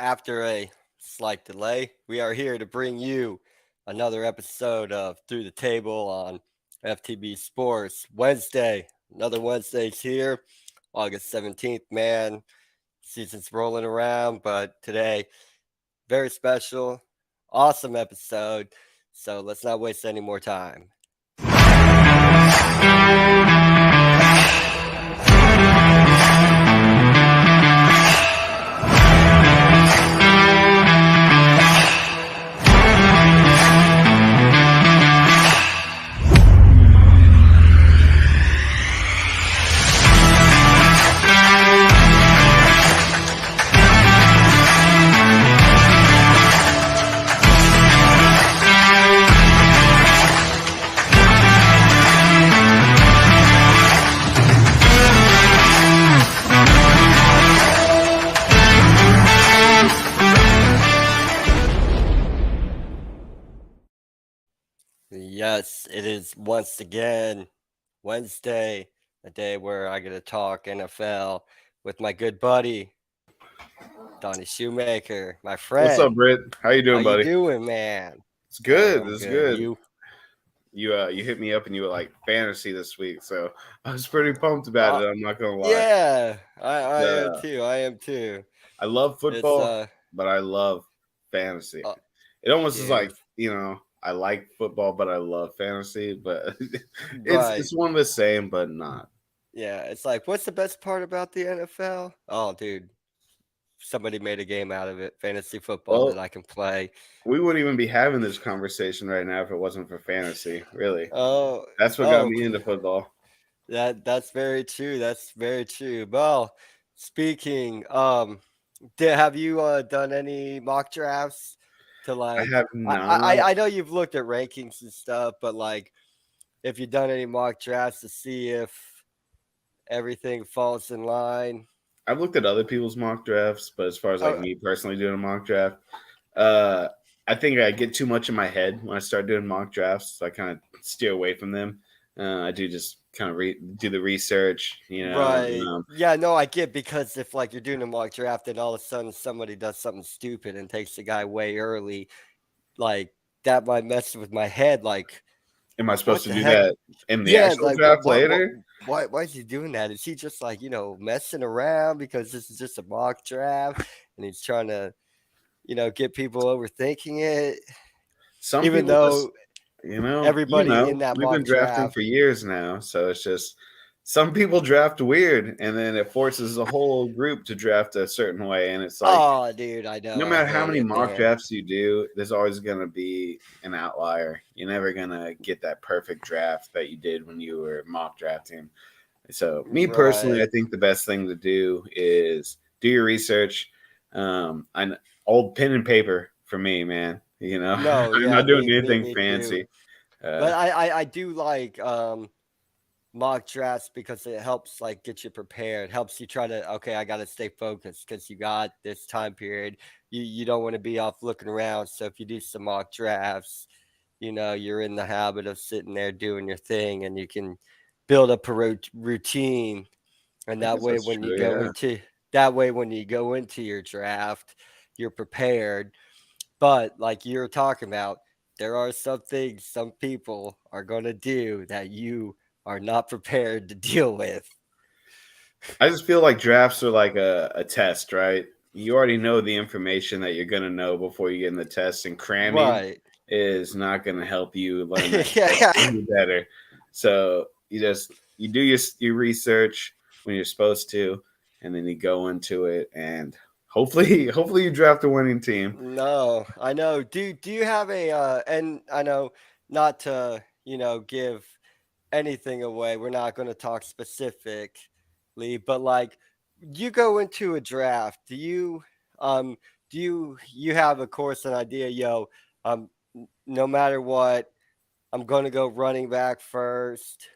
After a slight delay, we are here to bring you another episode of Through the Table on FTB Sports Wednesday. Another Wednesday's here, August 17th, man. Season's rolling around, but today, very special, awesome episode. So let's not waste any more time. Yes, it is once again Wednesday, a day where I get to talk NFL with my good buddy, Donnie Shoemaker, my What's up, friend. Brit? How you How doing, you buddy? doing, man? It's good. I'm It's good. good. You? You hit me up and you were like fantasy this week, so I was pretty pumped about it. I'm not gonna lie. Yeah, I am Uh, too. I am too. I love It's football, but I love fantasy. uh It almost is dude, like I like football, but I love fantasy. But it's right. it's one of the same, but not. Yeah, it's like, what's the best part about the NFL? Oh, dude, somebody made a game out of it, fantasy football that Well, I can play. we wouldn't even be having this conversation right now if it wasn't for fantasy. Really, Oh, that's what got oh, me into football. that's very true. That's very true. Well, speaking, have you done any mock drafts to I like? have I, not. I I know you've looked at rankings and stuff, but like, if you've done any mock drafts to see if everything falls in line. I've looked at other people's mock drafts, but as far as like Oh, me personally doing a mock draft, uh, I think I get too much in my head when I start doing mock drafts. So I kind of steer away from them. I do just kind of do the research, right. Yeah, no, I get because if like you're doing a mock draft and all of a sudden somebody does something stupid and takes the guy way early, like that might mess with my head. Like, Am I supposed what to the do heck? that in the Yeah, actual like draft later? why is he doing that? Is he just like, messing around because this is just a mock draft and he's trying to, get people overthinking it, Some even people just, though everybody in that we've been mock drafting draft. for years now, so it's just some people draft weird, and then it forces the whole group to draft a certain way, and it's like Oh, dude, I know. no I matter how hate many it, mock man. drafts you do, there's always going to be an outlier. You're never going to get that perfect draft that you did when you were mock drafting. So, me personally, I Right. think the best thing to do is do your research. And old pen and paper for me, man. No, I'm yeah, not doing me, anything me too. fancy. Uh, But I do like mock drafts because it helps like get you prepared. Helps you try to okay, I got to stay focused because you got this time period. You don't want to be off looking around. So if you do some mock drafts, you're in the habit of sitting there doing your thing, and you can build up a routine. And I guess that's true. Yeah. that way when you go into your draft, you're prepared. But like you're talking about, there are some things some people are going to do that you are not prepared to deal with. I just feel like drafts are like a test, right? You already know the information that you're going to know before you get in the test, and cramming Right. is not going to help you learn that test Yeah. any better. So you do your research when you're supposed to, and then you go into it, and hopefully you draft a winning team. No, I know. Do you have a and I know not to, give anything away. We're not going to talk specifically, but like you go into a draft, um do you have of course an idea, no matter what, I'm going to go running back first.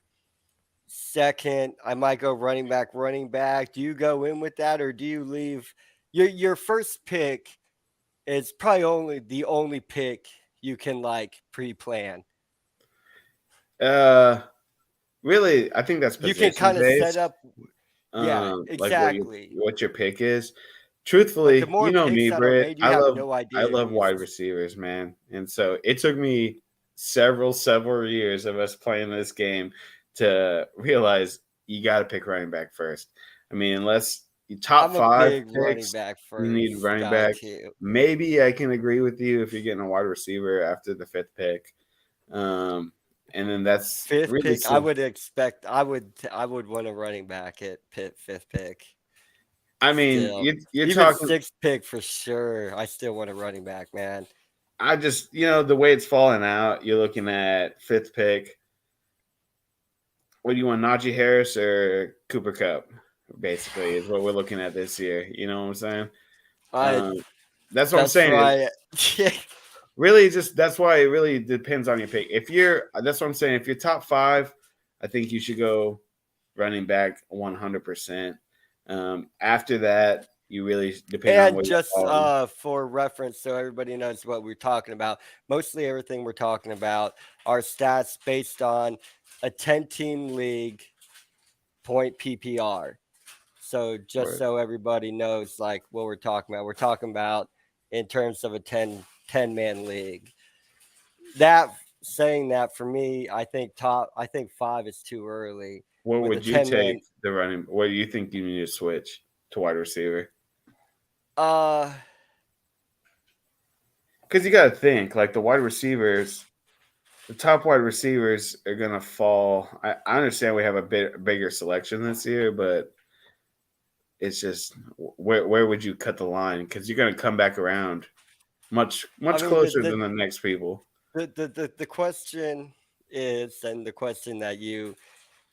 Second, I might go running back, running back. Do you go in with that or do you leave your first pick is probably only the only pick you can like pre-plan. Uh, Really, I think that's You can position kind of set based. up. Yeah, Like exactly. what your pick is. But the Truthfully, you more know picks me, that are Britt. made, you have no I idea love who's. wide receivers, man. And so it took me several years of us playing this game to realize you got to pick running back first. I mean, unless you top I'm a five big running picks, back you need first running guy back. too. Maybe I can agree with you if you're getting a wide receiver after the fifth pick. Um, and then that's Fifth really pick, I so. would expect. I would want a running back at fifth pick. I mean, Still, you're even talking. sixth pick for sure. I still want a running back, man. I just, the way it's falling out, you're looking at fifth pick. What do you want, Najee Harris or Cooper Cup? Basically, is what we're looking at this year. You know what I'm saying? I. Um, that's what I'm That's saying. right. Really, just that's why it really depends on your pick. That's what I'm saying. If you're top five, I think you should go running back 100%. After that, you really depend on And where you're just falling. for reference, so everybody knows what we're talking about. Mostly everything we're talking about are stats based on a 10-team league point PPR. So just Right. so everybody knows, like what we're talking about in terms of a 10-man league. That saying that for me, I think five is too early What with a would you 10-man. take the running? What do you think you need to switch to wide receiver? Uh, Because you got to think like the wide receivers, the top wide receivers are gonna fall. I understand we have a bit bigger selection this year, but it's just where would you cut the line? Because you're gonna come back around I much mean closer than the next people. the question is, and the question that you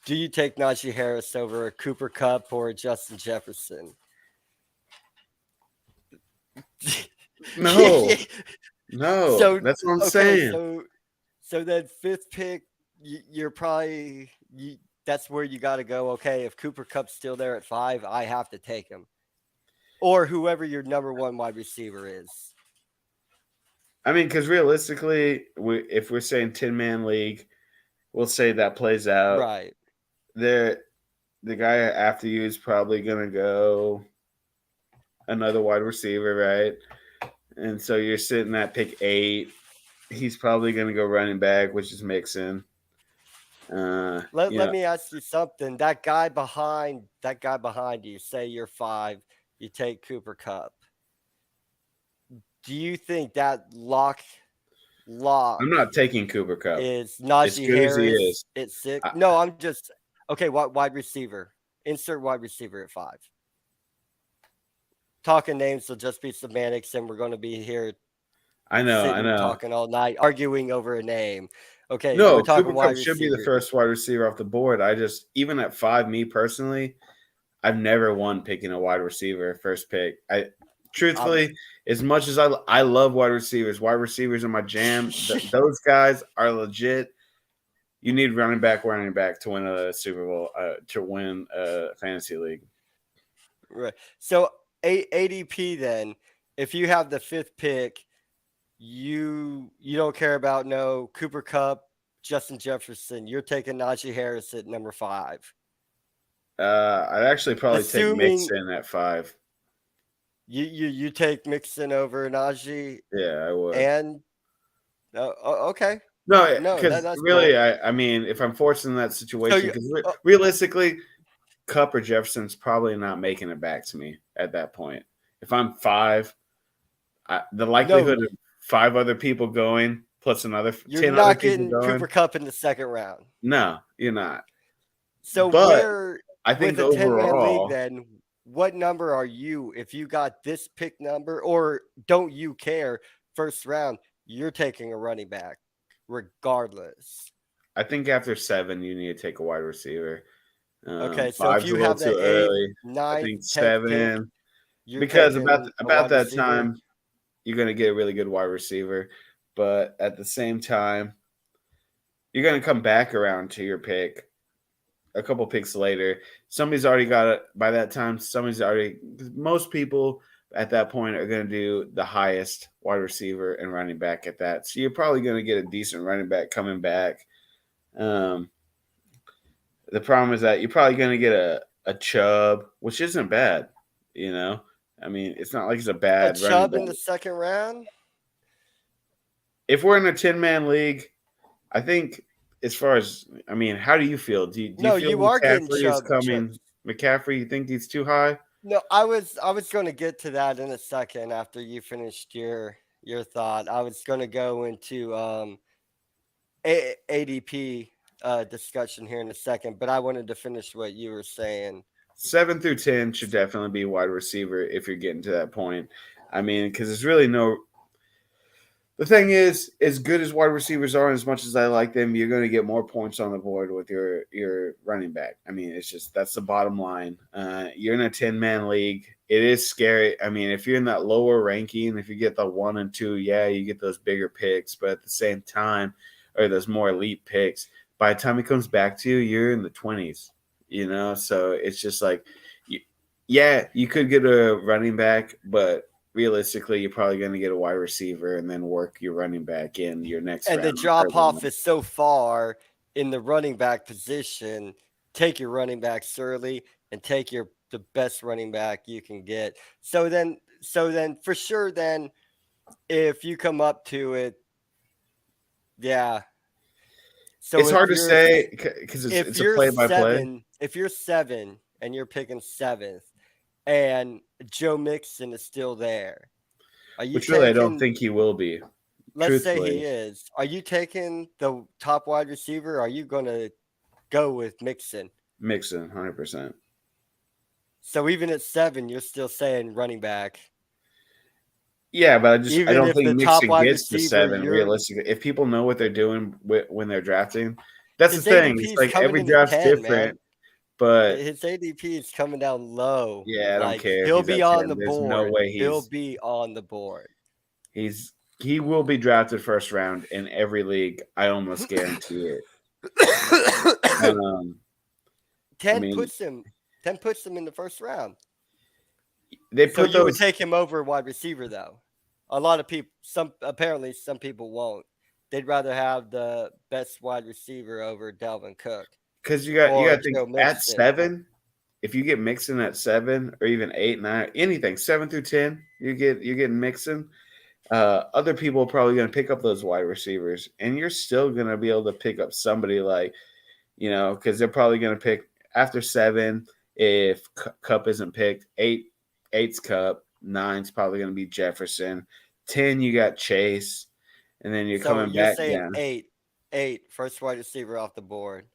do you take Najee Harris over a Cooper Cup or a Justin Jefferson? No, no, So that's what I'm okay, saying. so then fifth pick, you're probably that's where you got to go. Okay, if Cooper Cup's still there at five, I have to take him, or whoever your number one wide receiver is. I mean, because realistically, if we're saying 10-man league, we'll say that plays out. Right. There, the guy after you is probably gonna go another wide receiver, right? And so you're sitting at pick 8. He's probably going to go running back, which is Mixon. Let me ask you something. That guy behind you, say you're five, you take Cooper Cup. Do you think that lock I'm not taking Cooper Cup. is As Najee good as he Harris is, at six? I, No, I'm just okay. Wide receiver? Insert wide receiver at five. Talking names will just be semantics, and we're going to be here I sitting know. talking all night, arguing over a name. Okay, we're No, talking Cooper Cup wide should be the receiver. first wide receiver off the board. I just, even at 5, me personally, I've never won picking a wide receiver first pick. I'm Truthfully, as much as I love wide receivers are my jam. Those guys are legit. You need running back to win a Super Bowl, to win a fantasy league. right. So ADP then, if you have the fifth pick, you don't care about no Cooper Cup, Justin Jefferson. You're taking Najee Harris at number five. I'd actually probably take Assuming Mixon at 5. you take Mixon over Najee, Yeah, I would. and okay, No, no, because that's really, cool. I mean, if I'm forced in that So situation, you because uh, realistically, Cup or Jefferson's probably not making it back to me at that point. If I'm 5, the no, likelihood of 5 other people going plus another you're 10 other not people getting Cooper going, Cup in the second round. no, you're not. So But where I with think a 10-man league overall, then, what number are you if you got this pick number, or don't you care? First round, you're taking a running back regardless. I think after 7, you need to take a wide receiver. Okay, so if 5's a you little have too the eighth, early. I ninth, think 10th pick, 7, you're because taking a about wide that receiver. time, you're going to get a really good wide receiver. But at the same time, you're going to come back around to your pick a couple picks later. Somebody's already got it by that time. Most people at that point are going to do the highest wide receiver and running back at that. So you're probably going to get a decent running back coming back. Um, the problem is that you're probably going to get a Chubb, which isn't bad, you know. I mean, it's not like he's a A bad running Chubb back. in the second round? If we're in a 10-man league, I think as far as I mean, how do you feel? Do you No, feel you are getting McCaffrey is Chubb coming? chips. McCaffrey, you think he's too high? No, I was going to get to that in a second after you finished your thought. I was going to go into ADP discussion here in a second, but I wanted to finish what you were saying. 7 through 10 should definitely be wide receiver if you're getting to that point. I mean, because there's really no. The thing is, as good as wide receivers are, and as much as I like them, you're going to get more points on the board with your running back. I mean, it's just that's the bottom line. You're in a 10-man league. It is scary. I mean, if you're in that lower ranking, if you get the 1 and 2, yeah, you get those bigger picks. But at the same time, or those more elite picks, by the time it comes back to you, you're in the 20s. So it's just like, yeah, you could get a running back, but realistically, you're probably going to get a wide receiver and then work your running back in your next And the round. drop off is so far in the running back position. Take your running backs early and take the best running back you can get. So then for sure then if you come up to it, yeah. So It's hard to say because if it's a you're play by play. if you're 7 and you're picking 7th and Joe Mixon is still there, are you Which really I don't taking think he will be. let's say he Truthfully, is. Are you taking the top wide receiver? Or are you going to go with Mixon? Mixon, 100%. So even at 7, you're still saying running back. Yeah, but I Even don't if think the top Mixon wide gets to receiver, 7 you're realistically. If people know what they're doing when they're drafting, that's the his thing. ADP It's is like coming every in at draft's 10, man. different, but His ADP is coming down low. yeah, I don't Like care if he'll he's be at on 10. the There's no board. way He'll be on the board. he will be drafted first round in every league. I almost guarantee it. Um, I 10 mean, puts him 10 puts him in the first round. they So put you would those take him over wide receiver though. A lot of people some people won't. They'd rather have the best wide receiver over Dalvin Cook because you got or to think Joe at Mixon. 7. If you get Mixon at 7 or even 8, 9, anything 7 through 10, you're getting Mixon. Other people are probably going to pick up those wide receivers, and you're still going to be able to pick up somebody like because they're probably going to pick after 7 if Cup isn't picked. Eight's Cup. Nine's probably going to be Jefferson. 10, you got Chase, and then you're So coming you're back saying down. eight, first wide receiver off the board.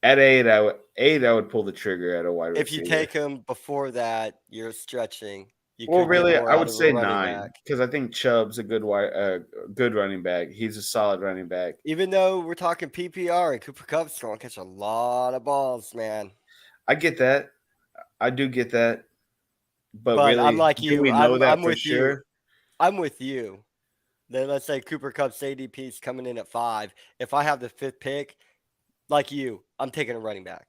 At 8, I would pull the trigger at a wide If you receiver. take him before that, you're stretching. You Well, could get really, more I out would of a say running 9 back. because I think Chubb's a good running back. He's a solid running back. Even though we're talking PPR and Cooper Cup's going to catch a lot of balls, man. I get that. I do get that. But But I'm really, like do you. we know that I'm for with you. sure? I'm with you. Then let's say Cooper Cup's ADP is coming in at 5. If I have the 5th pick, like you, I'm taking a running back.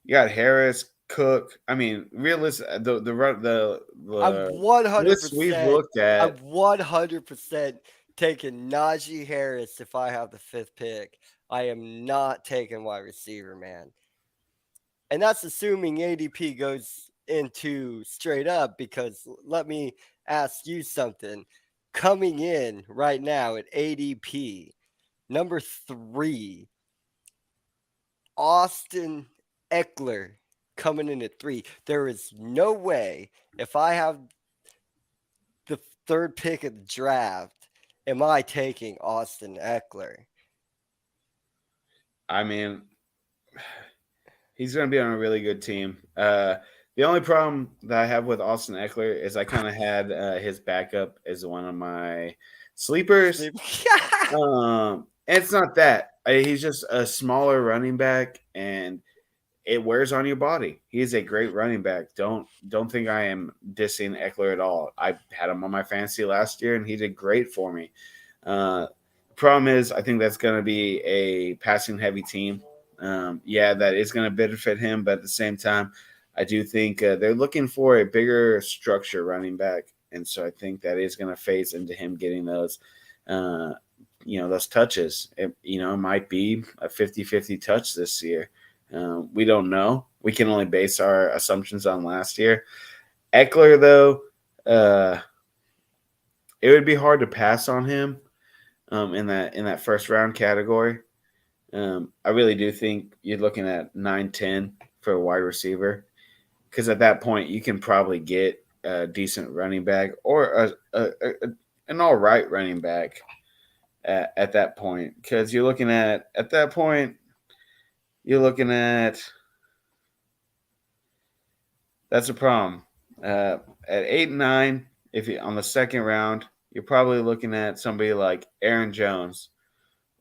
You got Harris, Cook. I mean, realistic. I'm The list we've 100%. looked at. I'm 100% taking Najee Harris if I have the 5th pick. I am not taking wide receiver, man. And that's assuming ADP goes into straight up because let me ask you something. Coming in right now at ADP, number 3, Austin Eckler coming in at 3. There is no way if I have the 3rd pick of the draft, am I taking Austin Eckler? I mean, he's going to be on a really good team. The only problem that I have with Austin Eckler is I kind of had his backup as one of my sleepers. And it's not that. He's just a smaller running back, and it wears on your body. He's a great running back. Don't think I am dissing Eckler at all. I had him on my fantasy last year, and he did great for me. Problem is, I think that's going to be a passing heavy team. Yeah, that is going to benefit him, but at the same time, I do think they're looking for a bigger structure running back, and so I think that is going to phase into him getting those. Those touches. It might be a 50-50 touch this year. We don't know. We can only base our assumptions on last year. Eckler, though, uh, it would be hard to pass on him in that first round category. I really do think you're looking at 9-10 for a wide receiver because at that point you can probably get a decent running back or an all right running back at that point because you're looking at that point you're looking at that's a problem. At 8 and 9, if you on the second round, you're probably looking at somebody like Aaron Jones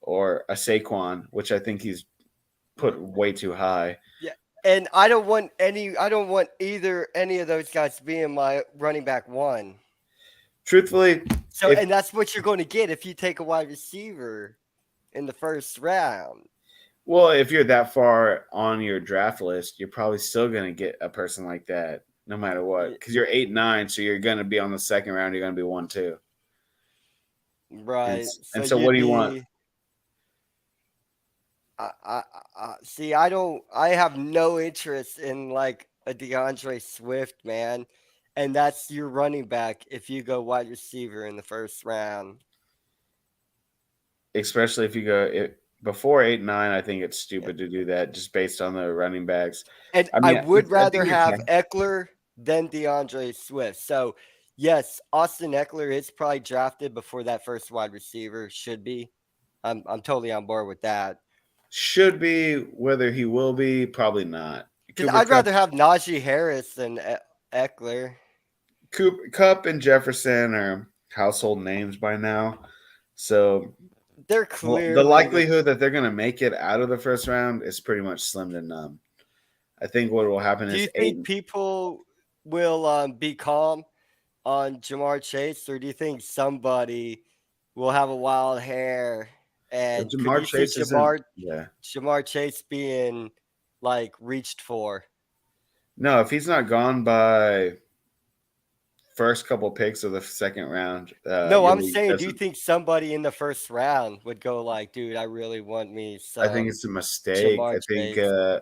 or a Saquon, which I think he's put way too high. Yeah. And I don't want either any of those guys to be in my running back one. Truthfully, So if and that's what you're going to get if you take a wide receiver in the first round. if you're that far on your draft list, you're probably still going to get a person like that no matter what Y- because you're 8-9, so you're going to be on the second round. You're going to be 1-2, and Right. So and so what you'd do you want? be see, I don't. I have no interest in like a DeAndre Swift, man, and that's your running back if you go wide receiver in the first round. Especially if you go before 8-9. I think it's Yeah. stupid to do that just based on the running backs. And I I mean, would I think rather you're have Eckler than DeAndre Swift. So yes, Austin Eckler is probably drafted before that first wide receiver should be. I'm totally on board with that should be whether he will be probably not. because Cooper I'd Cup, rather have Najee Harris than Eckler. Cooper Cup and Jefferson are household names by now. So They're the clearly the. likelihood that they're going to make it out of the first round is pretty much slim to none. I think what will happen Do is you think people will be calm on Jamar Chase, or do you think somebody will have a wild hair? if And could Jamar you see Chase isn't. Jamar Yeah, Jamar Chase being like reached for? no, if he's not gone by first couple picks of the second round, No, you'll I'm be. saying, do That's. you think somebody in the first round would go like, dude, I really want me I think some it's a mistake. Jamar I think, Chase?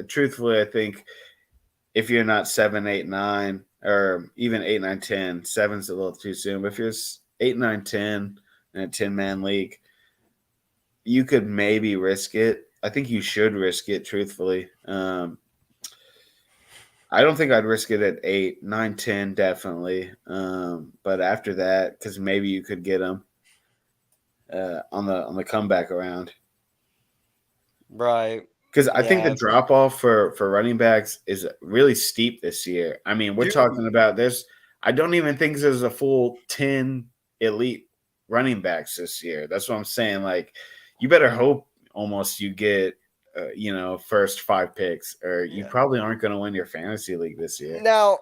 truthfully, I think if you're not 7, 8, 9, or even 8, 9, 10, seven's a little too soon. But if you're 8, 9, 10 in a 10-man league, you could maybe risk it. I think you should risk it, truthfully. I don't think I'd risk it at 8, 9, 10, definitely. But after that, because maybe you could get them on the comeback around. Right. Because I think the Yeah. drop off for running backs is really steep this year. I mean, we're talking Dude. about there's. I don't even think there's a full 10 elite running backs this year. That's what I'm saying. Like, you better hope almost you get first 5 picks, or you Yeah. probably aren't going to win your fantasy league this year, Now,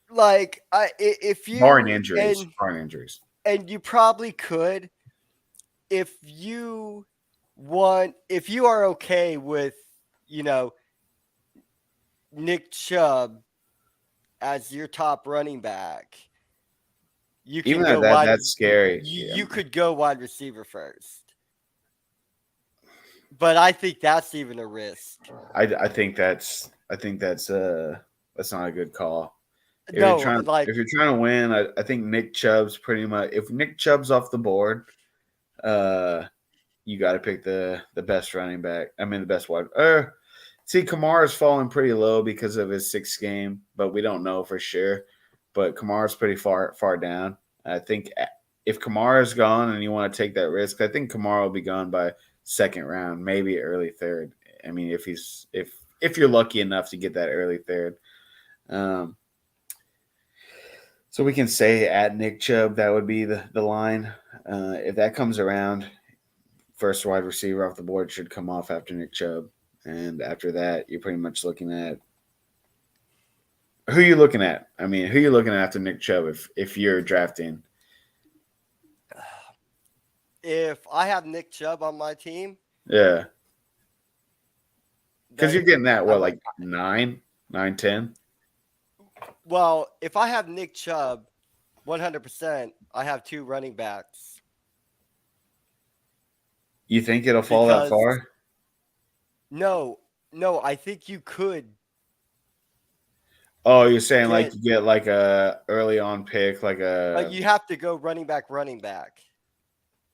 like, if barring you injuries. Barring injuries. and you probably could if if you are okay with, you know, Nick Chubb as your top running back, you can Even at go that, wide. that's scary. You could go wide receiver first, but I think that's even a risk. I think that's not a good call. If you're No, trying like if you're trying to win, I think Nick Chubb's pretty much. If Nick Chubb's off the board, uh, you got to pick the best running back. I mean, the best wide. See, Kamara's falling pretty low because of his sixth game, but we don't know for sure. But Kamara's pretty far down. I think if Kamara's gone and you want to take that risk, I think Kamara will be gone by second round, maybe early third. I mean, if you're lucky enough to get that early third. Um, so we can say at Nick Chubb, that would be the line. If that comes around, first wide receiver off the board should come off after Nick Chubb. And after that, you're pretty much looking at who you looking at. I mean, who you looking at after Nick Chubb if you're drafting? if I have Nick Chubb on my team, Yeah, because then you're getting that I'm what like, like 9, 9, 10. well, if I have Nick Chubb, 100%, I have two running backs You think it'll fall that because far? no, no, I think you could. Oh, you're saying like Get you get like a early on pick, like a you have to go running back,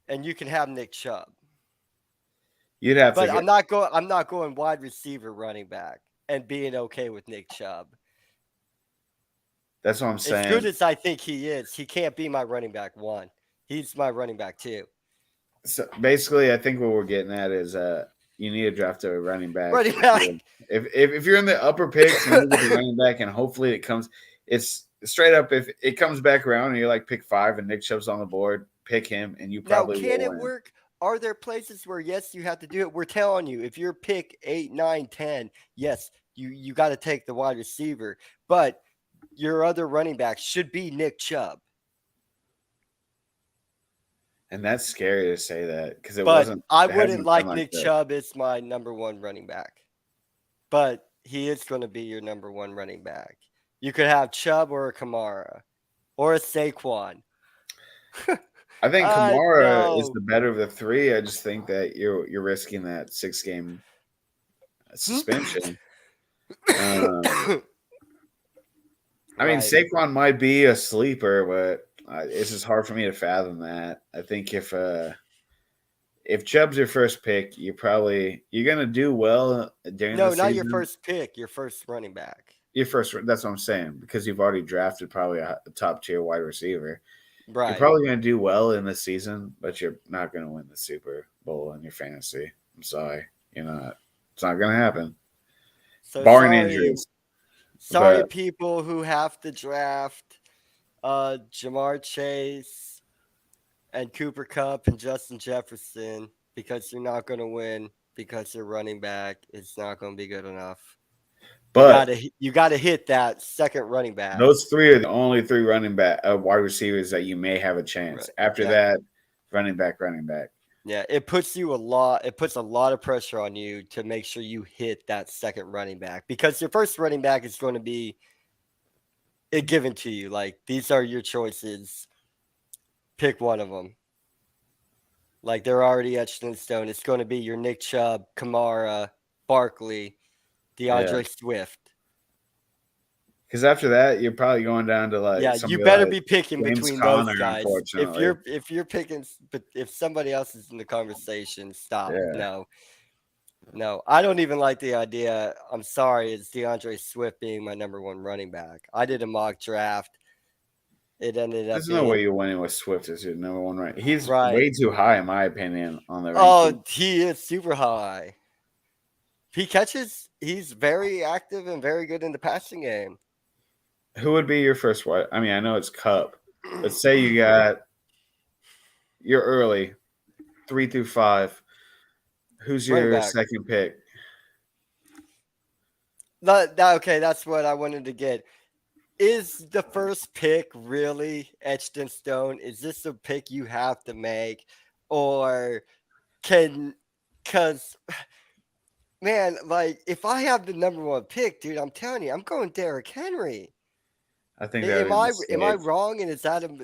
and you can have Nick Chubb. you'd have to But get. I'm not going wide receiver running back and being okay with Nick Chubb. That's what I'm As good saying. as I think he is, he can't be my running back one. He's my running back two. So basically, I think what we're getting at is you need to draft a running back. Running back. If you're in the upper picks, you need to get the running back, and hopefully it comes. It's straight up. If it comes back around and you're like pick 5 and Nick Chubb's on the board, pick him, and you Now, probably can will it win. work? Are there places where yes, you have to do it? We're telling you, if you're pick 8, 9, 10, yes, you got to take the wide receiver, but your other running back should be Nick Chubb. And that's scary to say that because it But wasn't. I It wouldn't hasn't been like like Nick that. Chubb as my number one running back, but he is going to be your number one running back. You could have Chubb or a Kamara or a Saquon. I think I Kamara is know. the better of the three. I just think that you're risking that 6 game suspension. Um, I mean, Right. Saquon might be a sleeper, but it's just hard for me to fathom that. I think if Chubb's your first pick, you're gonna do well during the No, not your season. first pick, your first running back. Your first, that's what I'm saying, because you've already drafted probably a top tier wide receiver. You're Right. probably gonna do well in the season, but you're not gonna win the Super Bowl in your fantasy. I'm sorry, you're not. It's not gonna happen, So barring sorry, injuries. sorry, But people who have to draft Jamar Chase and Cooper Cup and Justin Jefferson because you're not going to win because your running back is not going to be good enough. but You got to hit that second running back. those three are the only three running back wide receivers that you may have a chance. Right. After Yeah. that, running back, running back. Yeah, it puts you a lot. It puts a lot of pressure on you to make sure you hit that second running back because your first running back is going to be given to you. Like these are your choices. Pick one of them. Like they're already etched in stone. It's going to be your Nick Chubb, Kamara, Barkley, Yeah, DeAndre Swift. because after that, you're probably going down to like Yeah, you somebody better like be picking James between those Conner. guys. Unfortunately, If you're picking, but if somebody else is in the conversation, stop. yeah. No, no, I don't even like the idea. I'm sorry, it's DeAndre Swift being my number one running back. I did a mock draft. It ended up There's no way being you're winning with Swift as your number one rank. He's right. way too high, in my opinion, on the ranking. Oh, he is super high. He catches. He's very active and very good in the passing game. Who would be your first wide? I mean, I know it's Cup. Let's say you're early, 3 through 5. Who's Running your back. second pick? Okay, that's what I wanted to get. Is the first pick really etched in stone? Is this a pick you have to make? Or because, man, like, if I have the number one pick, dude, I'm telling you, I'm going Derrick Henry. I think that would be a Am I mistake. wrong? And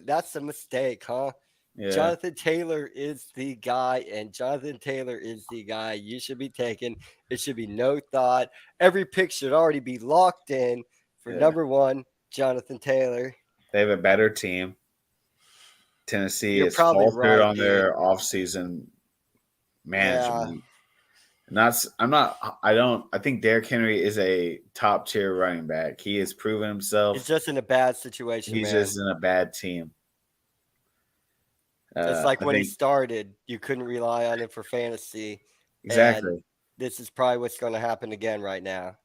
that's a mistake, huh? Yeah, Jonathan Taylor is the guy, and Jonathan Taylor is the guy you should be taking. It should be no thought. Every pick should already be locked in for yeah. number one, Jonathan Taylor. They have a better team. Tennessee You're has probably faltered right, on dude. their offseason Yeah. management. Not, I'm not. I don't. I think Derrick Henry is a top tier running back. He has proven He's himself. just in a bad situation, He's man. just in a bad team. It's like I when he think started, you couldn't rely on him for fantasy. And exactly. this is probably what's going to happen again right now.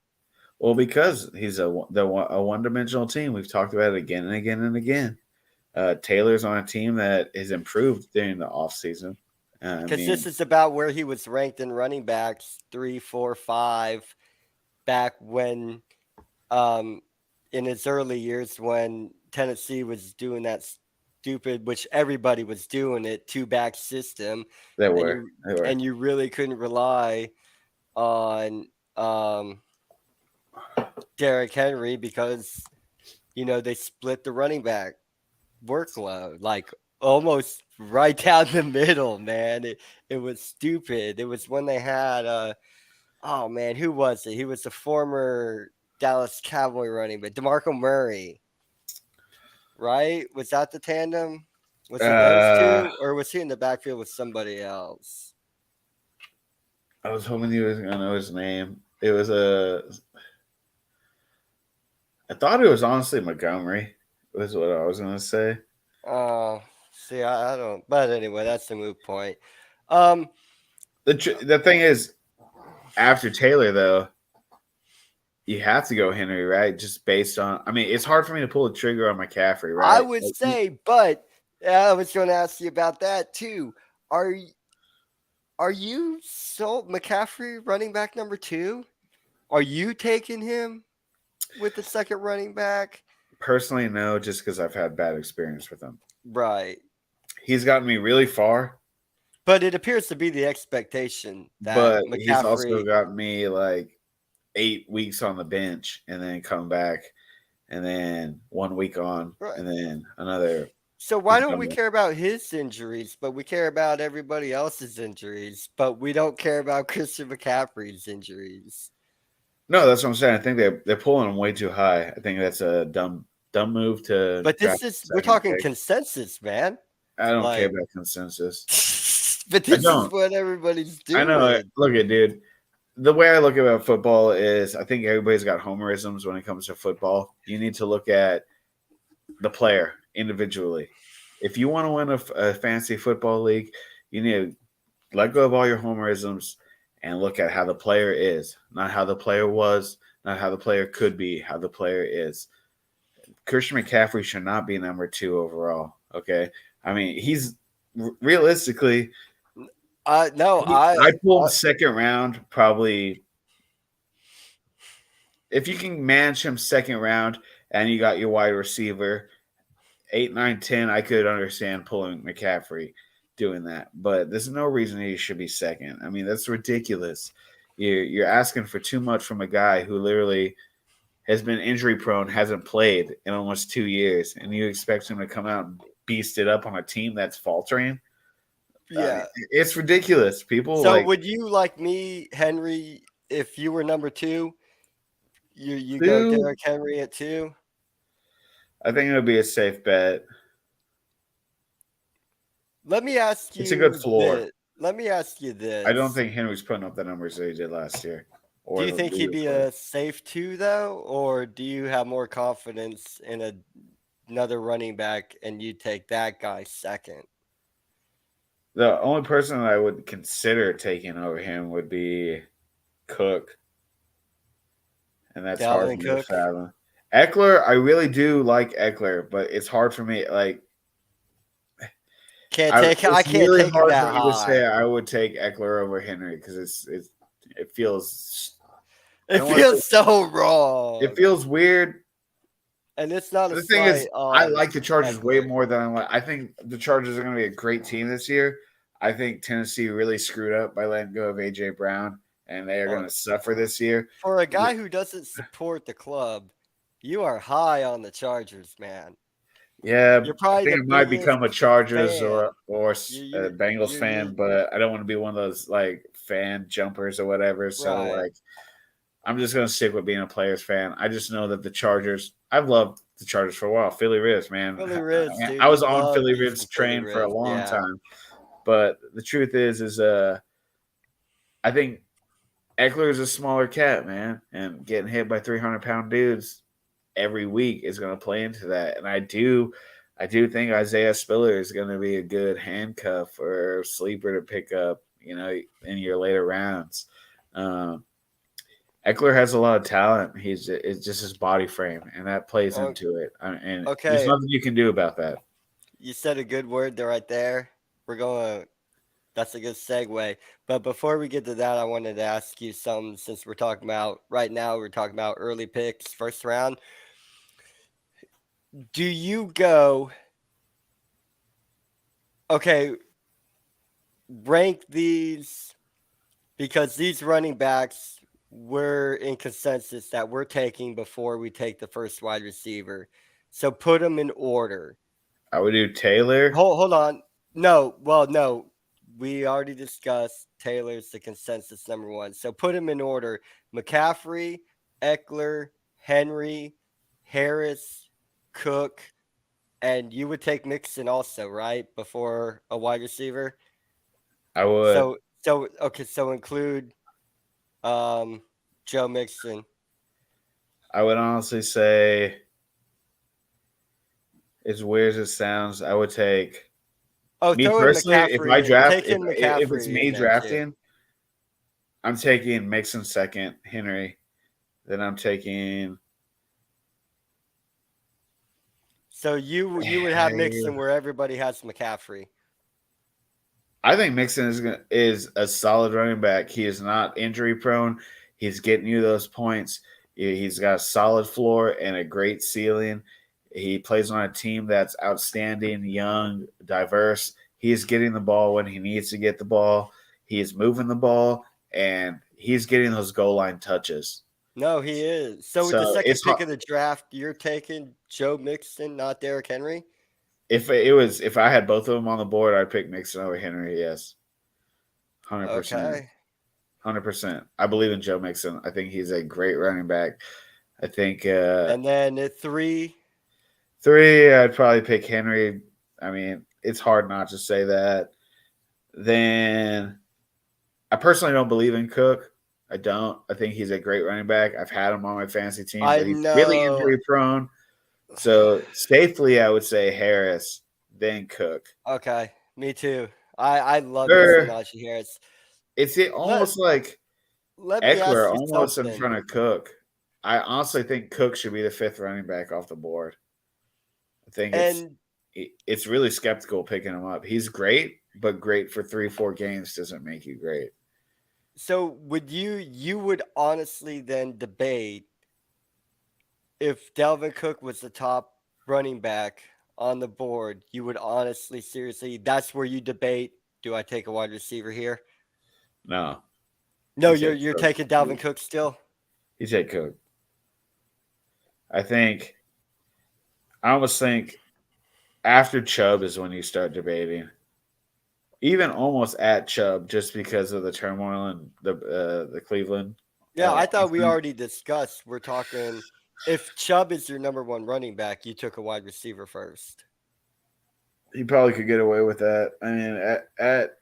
Well, because he's a one dimensional team. We've talked about it again and again and again. Taylor's on a team that has improved during the offseason. I Because this mean, is about where he was ranked in running backs 3, 4, 5 back when in his early years when Tennessee was doing that stupid, which everybody was doing it, two back system, they and were. They were. you really couldn't rely on Derrick Henry because they split the running back workload like almost right down the middle, man. It was stupid. It was when they had oh man, who was it? He was a former Dallas Cowboy running back, DeMarco Murray, right? Was that the tandem? Was it those Uh, two, or was he in the backfield with somebody else? I was hoping you was gonna know his name. It was I thought it was honestly Montgomery. Was what I was gonna say. Oh, see, I don't. But anyway, that's the moot point. Um, The thing is, after Taylor though, you have to go Henry, right? Just based on, I mean, it's hard for me to pull the trigger on McCaffrey, I right? would Like, say, but I was going to ask you about that too. Are are you sold McCaffrey running back number 2? Are you taking him with the second running back? personally, no, just because I've had bad experience with him. Right. He's gotten me really far, But it appears to be the expectation that but he's also McCaffrey. got me like 8 weeks on the bench and then come back and then 1 week on Right. and then another. So why don't we care about his injuries, but we care about everybody else's injuries, but we don't care about Christian McCaffrey's injuries? No, that's what I'm saying. I think they're pulling him way too high. I think that's a dumb move to But draft this is the we're second talking pick. consensus, man. I don't care Like, about consensus. but I this is don't. what everybody's I know it. doing. Look at dude. The way I look about football is I think everybody's got homerisms when it comes to football. You need to look at the player individually. If you want to win a fantasy football league, you need to let go of all your homerisms and look at how the player is, not how the player was, not how the player could be, how the player is. Christian McCaffrey should not be number 2 overall. Okay, I mean he's realistically. No, I pulled second round probably. If you can manage him second round and you got your wide receiver 8, 9, 10, I could understand pulling McCaffrey doing that. But there's no reason he should be second. I mean, that's ridiculous. You're asking for too much from a guy who literally has been injury prone, hasn't played in almost 2 years, and you expect him to come out and beast it up on a team that's faltering. I mean, yeah. it's ridiculous. People So like would you like me, Henry, if you were number 2, you go 2. Derrick Henry at 2? I think it would be a safe bet. Let me ask It's a good you floor. this. Let me ask you I don't this. think Henry's putting up the numbers that he did last year Do or you the think year he'd be before. a safe 2 though, or do you have more confidence in another running back and you take that guy second? The only person that I would consider taking over him would be Cook, and that's hard for Dalvin me to Cook? fathom. Eckler, I really do like Eckler, but it's hard for me. Like, I it's can't really take him hard for that me to say high. I would take Eckler over Henry because it feels. I It don't want to say feels so it wrong. feels weird. And it's not a The thing is, slight I on like the Chargers way Eckler. more than I like. I think the Chargers are going to be a great team this year. I think Tennessee really screwed up by letting go of AJ Brown, and they are going Uh, to suffer this year. For a guy who doesn't support the club, you are high on the Chargers, man. Yeah, You're I probably think the I might biggest become a Chargers fan. or You a you Bengals you fan, but I don't want to be one of those like fan jumpers or whatever. So right. like, I'm just going to stick with being a players fan. I just know that the Chargers. I've loved the Chargers for a while. Philly Rivers, man. Philly Riz, I dude. was on Love Philly me Rivers some Philly train for a Riz. long Yeah. time, but the truth is I think Eckler is a smaller cat, man, and getting hit by 300-pound dudes every week is going to play into that. And I do think Isaiah Spiller is going to be a good handcuff or sleeper to pick up, in your later rounds. Um, Eckler has a lot of talent. It's just his body frame, and that plays Oh, into it. And there's okay. nothing you can do about that. You said a good word there right there. We're going. That's a good segue. But before we get to that, I wanted to ask you something since we're talking about right now, we're talking about early picks, first round. Do you go, okay, rank these because these running backs we're in consensus that we're taking before we take the first wide receiver. So put them in order. I would do Taylor. Hold on. No, well, no. We already discussed Taylor's the consensus number 1. So put him in order. McCaffrey, Eckler, Henry, Harris, Cook, and you would take Mixon also, right? Before a wide receiver. I would. So okay, so include um Joe Mixon. I would honestly say, as weird as it sounds, I would take Oh, me throw in personally. If I McCaffrey. draft, Take in if it's McCaffrey me in there too. drafting, I'm taking Mixon second, Henry. Then I'm taking. So you would have Mixon where everybody has McCaffrey. I think Mixon is a solid running back. He is not injury prone. He's getting you those points. He's got a solid floor and a great ceiling. He plays on a team that's outstanding, young, diverse. He is getting the ball when he needs to get the ball. He is moving the ball, and he's getting those goal line touches. No, he is. So with the So second pick of the draft, you're taking Joe Mixon, not Derrick Henry. if I had both of them on the board, I'd pick Mixon over Henry. Yes, 100%. Okay. 100%. I believe in Joe Mixon. I think he's a great running back. I think And then at 3, three, I'd probably pick Henry. I mean, it's hard not to say that. Then I personally don't believe in Cook. I don't. I think he's a great running back. I've had him on my fantasy team, I but he's really know. injury prone. So safely, I would say Harris, then Cook. Okay, me too. I love me some Sure, Najee Harris. it's Let almost like Let me ask Eckler you almost in something. front of Cook. I honestly think Cook should be the fifth running back off the board. I think And it's really skeptical picking him up. He's great, but great for 3-4 games doesn't make you great. so would you would honestly then debate if Dalvin Cook was the top running back on the board, you would honestly seriously that's where you debate, do I take a wide receiver here? No, No, you you're taking Dalvin Cook still? take Cook. I think I almost think after Chubb is when you start debating. Even almost at Chubb, just because of the turmoil in the Cleveland Yeah, I thought we offense. already discussed we're talking if Chubb is your number one running back, you took a wide receiver first. He probably could get away with that. I mean, at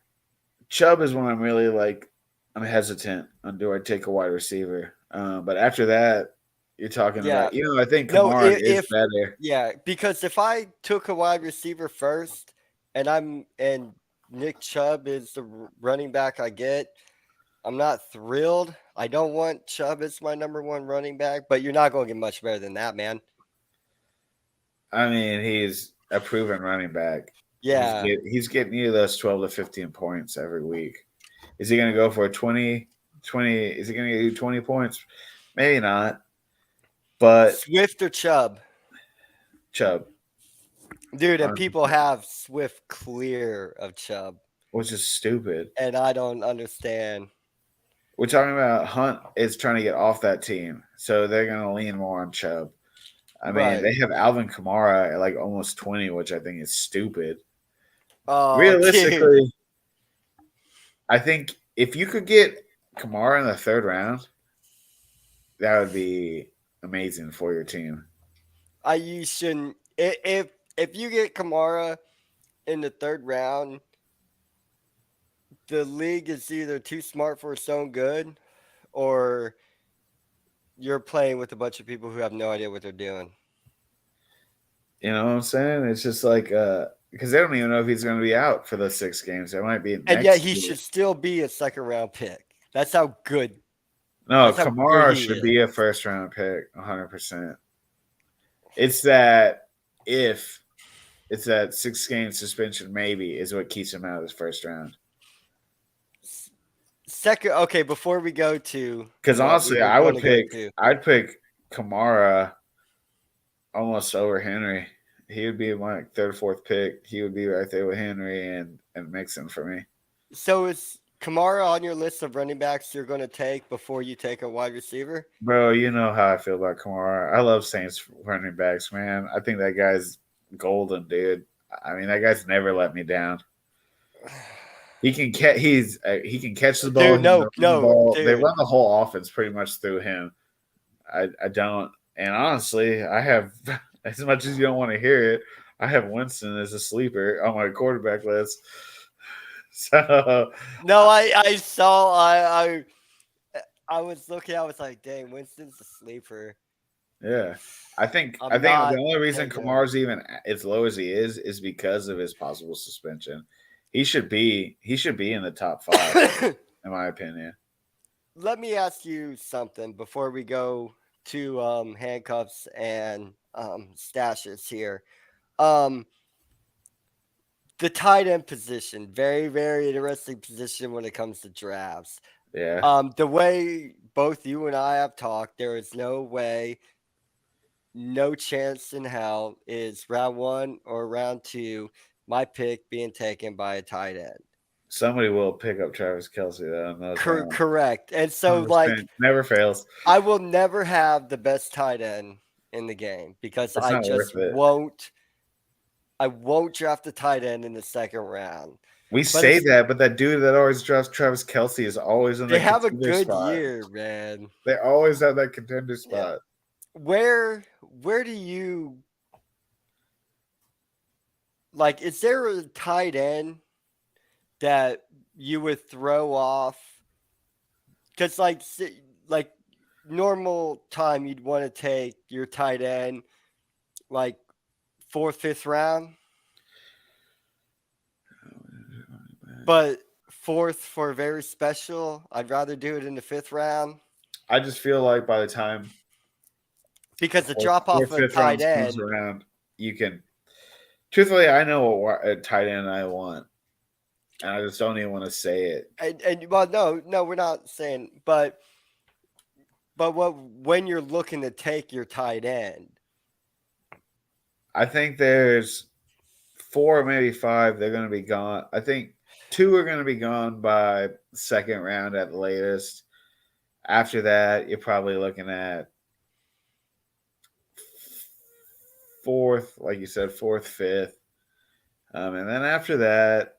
Chubb is when I'm really like I'm hesitant on do I take a wide receiver. But after that, you're talking Yeah. about I think No, Kamara is better. yeah, because if I took a wide receiver first and Nick Chubb is the running back I get, I'm not thrilled. I don't want Chubb as my number one running back, but you're not going to get much better than that, man. I mean, he's a proven running back. Yeah. He's getting you those 12 to 15 points every week. Is he going to go for 20? Is he going to get you 20 points? Maybe not. But Swift or Chubb? Chubb, Dude, and people 100%, have Swift clear of Chubb, which is stupid. and I don't understand. We're talking about Hunt is trying to get off that team, so they're going to lean more on Chubb. I mean, Right. they have Alvin Kamara at like almost 20, which I think is stupid. Oh, dude. Realistically, I think if you could get Kamara in the third round, that would be amazing for your team. You shouldn't if you get Kamara in the third round, the league is either too smart for its own good or you're playing with a bunch of people who have no idea what they're doing. You know what I'm saying? It's just like because they don't even know if he's going to be out for those 6 games. It might be And yet next he year. should still be a second round pick. That's how good No, that's how good Kamara he should is. be a first round pick, 100%. It's that if it's that 6 game suspension, maybe is what keeps him out of the first round. Second, okay, before we go to Because what we honestly, were going to go to, I'd pick Kamara almost over Henry. He would be my third, fourth pick. He would be right there with Henry and Mixon for me. so is Kamara on your list of running backs you're going to take before you take a wide receiver? Bro, you know how I feel about Kamara. I love Saints running backs, man. I think that guy's golden, dude. I mean, that guy's never let me down. He can catch. He can catch the ball. Dude, He can no, run the no, ball. They dude. run the whole offense pretty much through him. I don't, And honestly, I have as much as you don't want to hear it, I have Winston as a sleeper on my quarterback list. So No, I saw I was looking. I was like, dang, Winston's a sleeper. yeah, I I'm think not the only reason taking him. Kamar's even as low as he is because of his possible suspension. He should be in the top five, in my opinion. Let me ask you something before we go to handcuffs and stashes here. Um, the tight end position, very, very interesting position when it comes to drafts. Yeah, The way both you and I have talked, there is no way, no chance in hell is round one or round two, my pick being taken by a tight end. somebody will pick up Travis Kelsey though in those rounds. Correct. And so, like, 100%, never fails. I will never have the best tight end in the game because It's I not just worth it. won't. I won't draft a tight end in the second round. We But say it's that, but that dude that always drafts Travis Kelsey is always in they the have a contender good spot. year, man. They always have that contender Yeah. spot. Where do you like? Is there a tight end that you would throw off? Because like normal time, you'd want to take your tight end like fourth, fifth round, but fourth for very special. I'd rather do it in the fifth round I just feel like by the time because the fourth, drop off fourth of fifth tight rounds comes end, around, you can. Truthfully, I know what tight end I want, and I just don't even want to say it. and well, no, we're not saying, but what when you're looking to take your tight end, I think there's four, maybe five. They're going to be gone. I think two are going to be gone by second round at the latest. After that, you're probably looking at fourth, like you said, fourth, fifth. And then after that,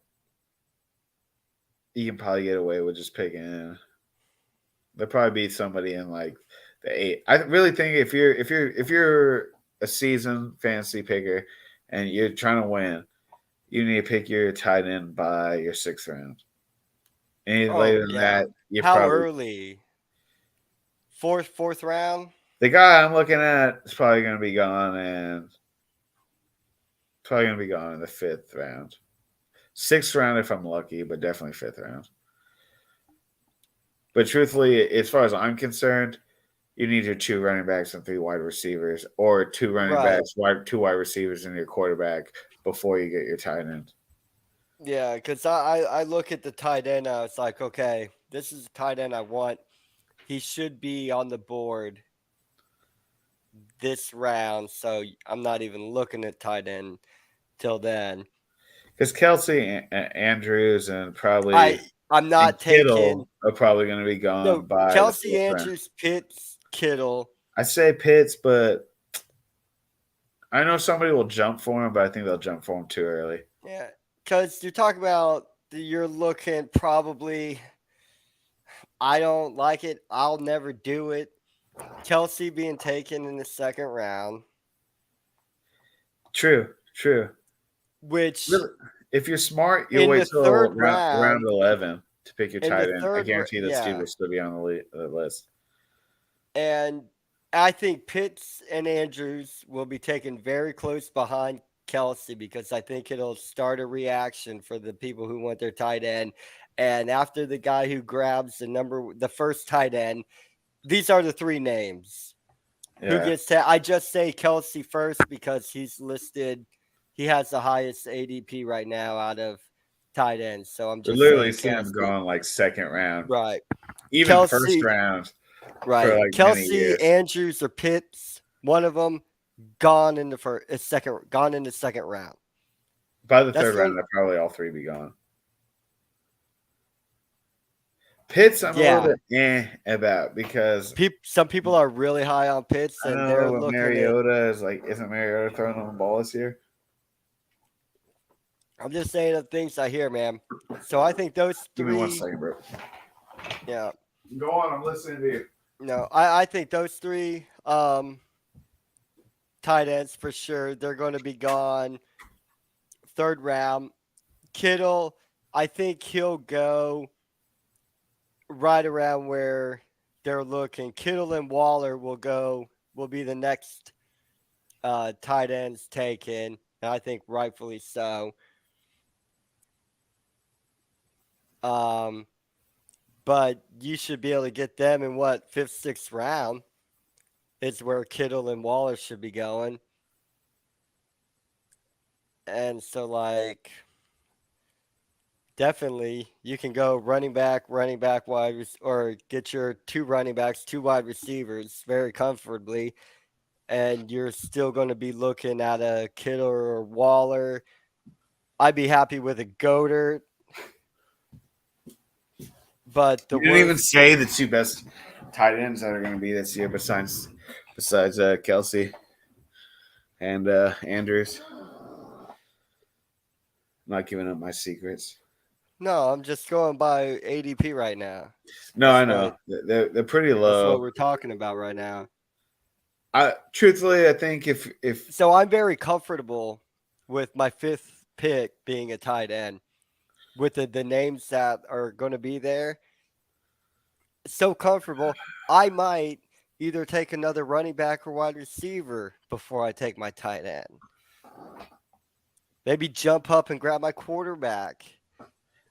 you can probably get away with just picking. There'll probably be somebody in like the eight. I really think if you're a seasoned fantasy picker and you're trying to win, you need to pick your tight end by your sixth round. Any oh later than yeah, that, you how probably early? Fourth round. the guy I'm looking at is probably going to be gone, and probably going to be gone in the fifth round, sixth round if I'm lucky, but definitely fifth round. But truthfully, as far as I'm concerned, you need your two running backs and three wide receivers, or two running Right. backs, two wide receivers, and your quarterback before you get your tight end. Yeah, because I look at the tight end. I was like, okay, this is the tight end I want. He should be on the board this round, so I'm not even looking at tight end till then. Because Kelsey, Andrews, and I probably I'm and not taking Kittle are probably going to be gone no by the Kelsey, fourth round. Andrews, Pitts, Kittle. I say Pitts, but I know somebody will jump for him, but I think they'll jump for him too early. Yeah, because you're talking about you're looking probably. I don't like it. I'll never do it. Kelsey being taken in the second round, True, true. which Really, if you're smart, you'll in wait the till third round round, 11 to pick your in the tight end. I third, guarantee that Steve yeah, will still be on the list. and I think Pitts and Andrews will be taken very close behind Kelsey because I think it'll start a reaction for the people who want their tight end. And after the guy who grabs the first tight end, these are the three names. Who Yeah, gets to? I just say Kelsey first because he's listed. He has the highest ADP right now out of tight ends. So I'm we just literally saying seen him Kelsey. gone like second round, Right. even first Kelsey. round for Right. like many Kelsey, years. Andrews, or Pitts. One of them gone in the gone in the second round. By the That's third the round, only, they'll probably all three be gone. Pitts, I'm a little yeah. bit about because Some people are really high on Pitts I and they're know what looking at. Mariota is like. Isn't Mariota throwing on the ball this year? I'm just saying the things I hear, man. So I think those Give me one three. second, bro. Yeah. Go on, I'm listening to you. No, I think those three. tight ends for sure. They're going to be gone third round. Kittle, I think he'll go right around where they're looking. Kittle and Waller will be the next tight ends taken, and I think rightfully so. Um, but you should be able to get them in what fifth, sixth round is where Kittle and Waller should be going. And so, like, definitely you can go running back, or get your two running backs, two wide receivers very comfortably, and you're still going to be looking at a Kittle or Waller. I'd be happy with a Goater, but the You didn't even worst. say the two best tight ends that are going to be this year, besides Kelsey and Andrews. I'm not giving up my secrets. No, I'm just going by ADP right now. No, That's I know what they're pretty that's low. what we're talking about right now. I think if So I'm very comfortable with my fifth pick being a tight end with the names that are going to be there. So comfortable, I might either take another running back or wide receiver before I take my tight end. Maybe jump up and grab my quarterback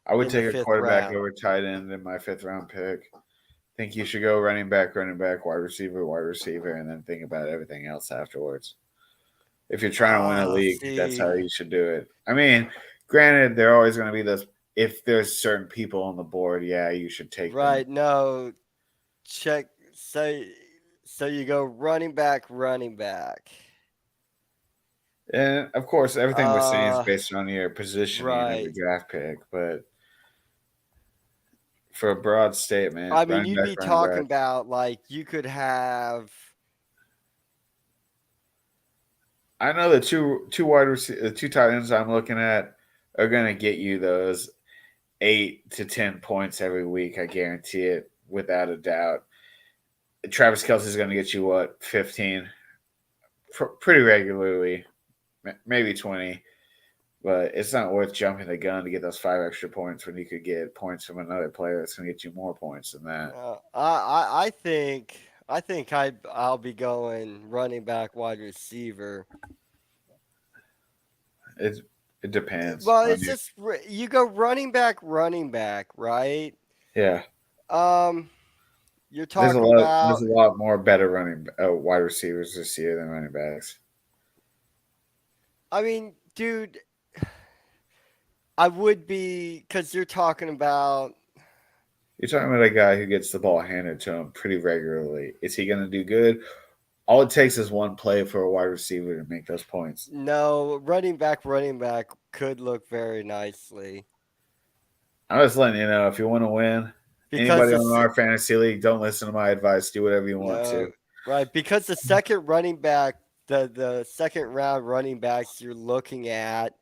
I would in the take a fifth quarterback round. over tight end in my fifth round pick. I think you should go running back, wide receiver, and then think about everything else afterwards. If you're trying to win a league, that's how See, you should do it. I mean, granted, there are always going to be those. If there's certain people on the board, yeah, you should take them. right? No, check. So you go running back, running back. And of course, everything we're saying is Uh, based on your positioning of your right. draft pick. But for a broad statement, I mean, you'd be running talking back. about like you could have. I know the the two tight ends I'm looking at are going to get you those 8 to 10 points every week. I guarantee it, without a doubt. Travis Kelsey is going to get you what 15, pretty regularly, maybe 20. But it's not worth jumping the gun to get those 5 extra points when you could get points from another player that's going to get you more points than that. I'll be going running back, wide receiver. It it depends Well, on it's you. just you go running back, right? Yeah, Um, you're talking there's about. a lot more better running wide receivers this year than running backs. I mean, dude, I would be because you're talking about. You're talking about a guy who gets the ball handed to him pretty regularly. Is he going to do good? All it takes is one play for a wide receiver to make those points. No, running back could look very nicely I'm just letting you know if you want to win, because anybody the on our fantasy league, don't listen to my advice. Do whatever you want to. no, right, because the second running back, the second round running backs you're looking at,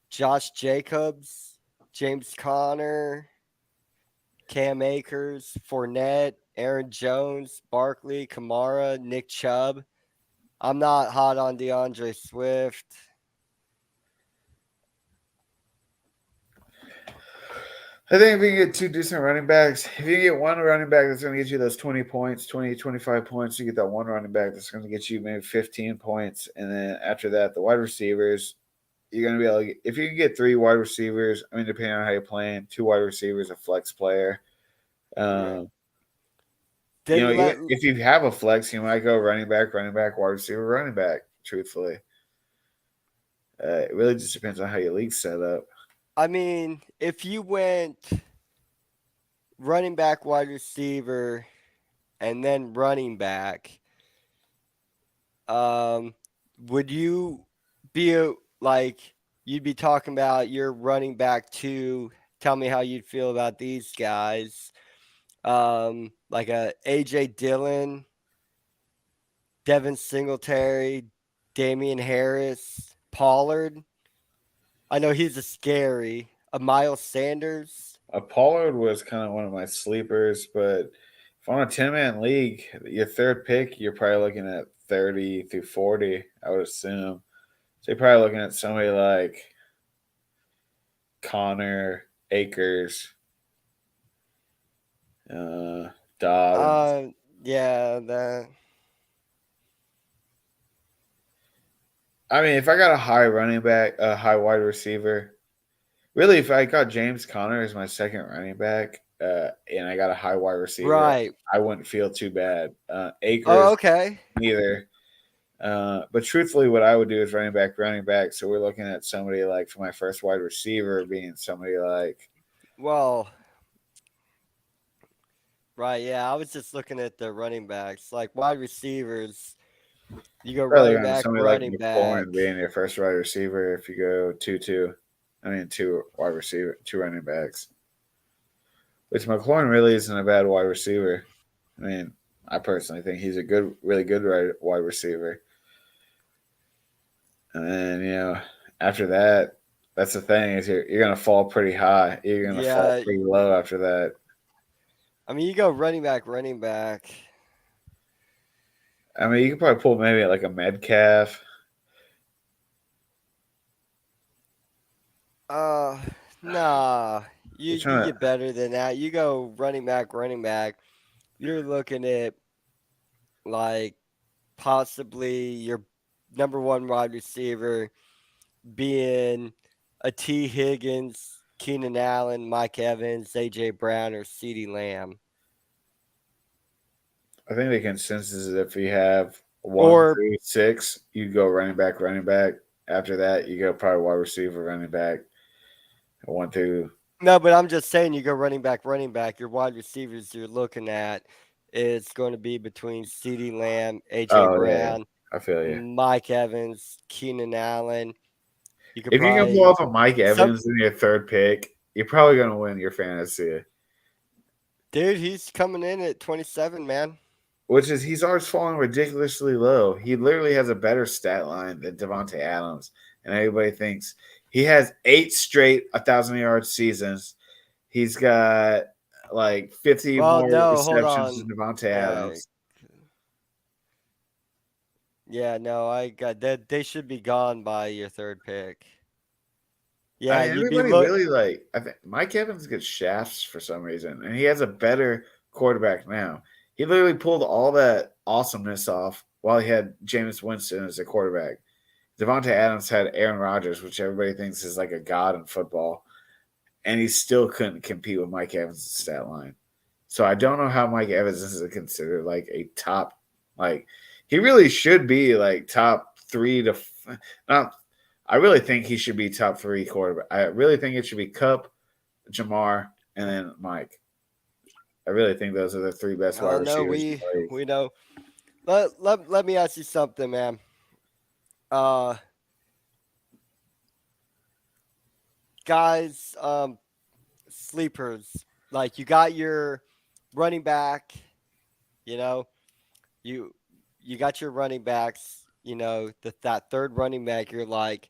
Josh Jacobs, James Conner, Cam Akers, Fournette, Aaron Jones, Barkley, Kamara, Nick Chubb. I'm not hot on DeAndre Swift. I think if you get two decent running backs, if you get one running back that's going to get you those 20 points, 20, 25 points, you get that one running back that's going to get you maybe 15 points. And then after that, the wide receivers, you're going to be able to get, if you can get three wide receivers, I mean, depending on how you're playing, two wide receivers, a flex player. Yeah. Um, Then even let if you have a flex, you might go running back, wide receiver, running back, truthfully. It really just depends on how your league's set up. I mean, if you went running back, wide receiver, and then running back, um, would you be like you'd be talking about your running back two? Tell me how you'd feel about these guys. Like a AJ Dillon, Devin Singletary, Damian Harris, Pollard. I know he's a scary. A Miles Sanders. Pollard was kind of one of my sleepers, but if on a 10-man league, your third pick, you're probably looking at 30 through 40, I would assume. So you're probably looking at somebody like Connor, Akers, uh, Dobbins. Uh, yeah, that. I mean, if I got a high running back, a high wide receiver, really, if I got James Conner as my second running back, and I got a high wide receiver, Right. I wouldn't feel too bad. Oh, Akers, okay. neither. But truthfully, what I would do is running back, running back. So we're looking at somebody like for my first wide receiver being somebody like Well, right. Yeah, I was just looking at the running backs, like wide receivers. You go probably running on back, somebody like running back. McLaurin being your first wide receiver if you go 2-2. I mean, two wide receiver, two running backs. Which McLaurin really isn't a bad wide receiver. I mean, I personally think he's a good, really good wide receiver. And then after that, that's the thing is you're gonna fall pretty high. You're gonna fall Yeah, pretty low after that. I mean, you go running back, running back. I mean, you could probably pull maybe like a Metcalf. Uh, nah. You're You trying to. get better than that. You go running back, running back. You're looking at like possibly your number one wide receiver being a T. Higgins, Keenan Allen, Mike Evans, AJ Brown, or CeeDee Lamb. I think the consensus is if you have one Or through six, you go running back, running back. After that, you go probably wide receiver, running back. One through. no, but I'm just saying you go running back, running back. Your wide receivers you're looking at is going to be between CeeDee Lamb, AJ Oh yeah, Brown, I feel you. Mike Evans, Keenan Allen. You could If you can pull probably off a Mike some Evans in your third pick, you're probably gonna win your fantasy. dude. He's coming in at 27, man. Which is he's always falling ridiculously low. He literally has a better stat line than Devontae Adams, and everybody thinks he has 8 straight 1,000 yard seasons. He's got like 50 Well, more no, hold receptions on. than Devontae Uh, Adams. yeah, no, I got that. They should be gone by your third pick. I Yeah, mean, you'd be everybody look. really like. I think Mike Evans gets shafts for some reason, and he has a better quarterback now. He literally pulled all that awesomeness off while he had Jameis Winston as a quarterback. Devontae Adams had Aaron Rodgers, which everybody thinks is like a god in football, and he still couldn't compete with Mike Evans' stat line. So I don't know how Mike Evans is considered like a top, like he really should be like top three to not. I really think he should be top three quarterback. I really think it should be Cup, Jamar, and then Mike. I really think those are the three best wide Oh no, receivers in the league. we know. Let me ask you something, man. Uh, guys, sleepers. Like you got your running back. You know, you you got your running backs. You know that third running back. You're like,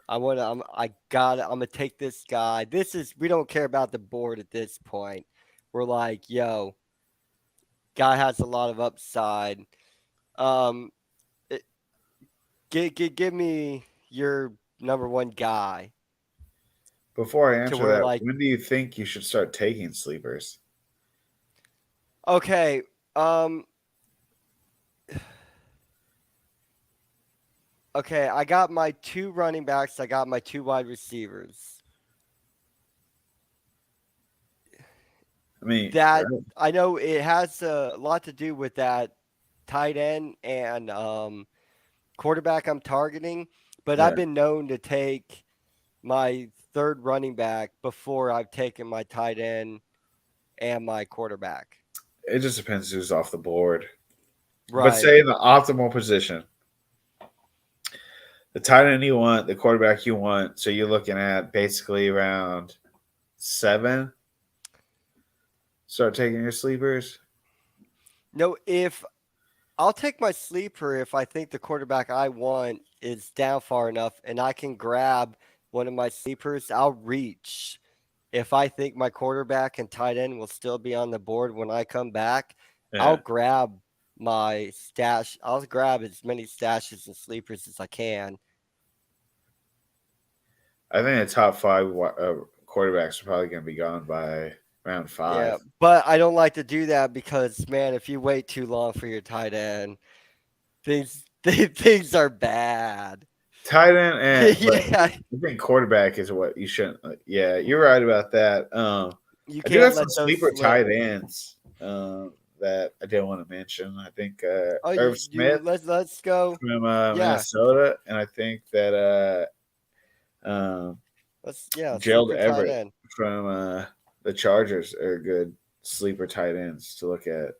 I got it. I'm gonna take this guy. This is we don't care about the board at this point. We're like, yo, guy has a lot of upside. Um, it, give me your number one guy Before I to answer where that, like, when do you think you should start taking sleepers? okay, um, okay, I got my two running backs. I got my two wide receivers. I mean, That I know it has a lot to do with that tight end and quarterback I'm targeting, but I've yeah, been known to take my third running back before I've taken my tight end and my quarterback. it just depends who's off the board. But Right. say in the optimal position, the tight end you want, the quarterback you want, so you're looking at basically around 7. Start taking your sleepers. No, if I'll take my sleeper if I think the quarterback I want is down far enough and I can grab one of my sleepers, I'll reach. If I think my quarterback and tight end will still be on the board when I come back, I'll Yeah, grab my stash. I'll grab as many stashes and sleepers as I can. I think the top five quarterbacks are probably going to be gone by round Yeah, 5. but I don't like to do that because, man, if you wait too long for your tight end, things are bad. Tight end, but Yeah, I think quarterback is what you shouldn't. Yeah, you're right about that. you I do can't have some let those sleeper slip. tight ends that I did want to mention. I think Oh, Irv you Smith let's go. from Yeah, Minnesota, and I think that Gerald sleeper tight Everett end. from the Chargers are good sleeper tight ends to look at.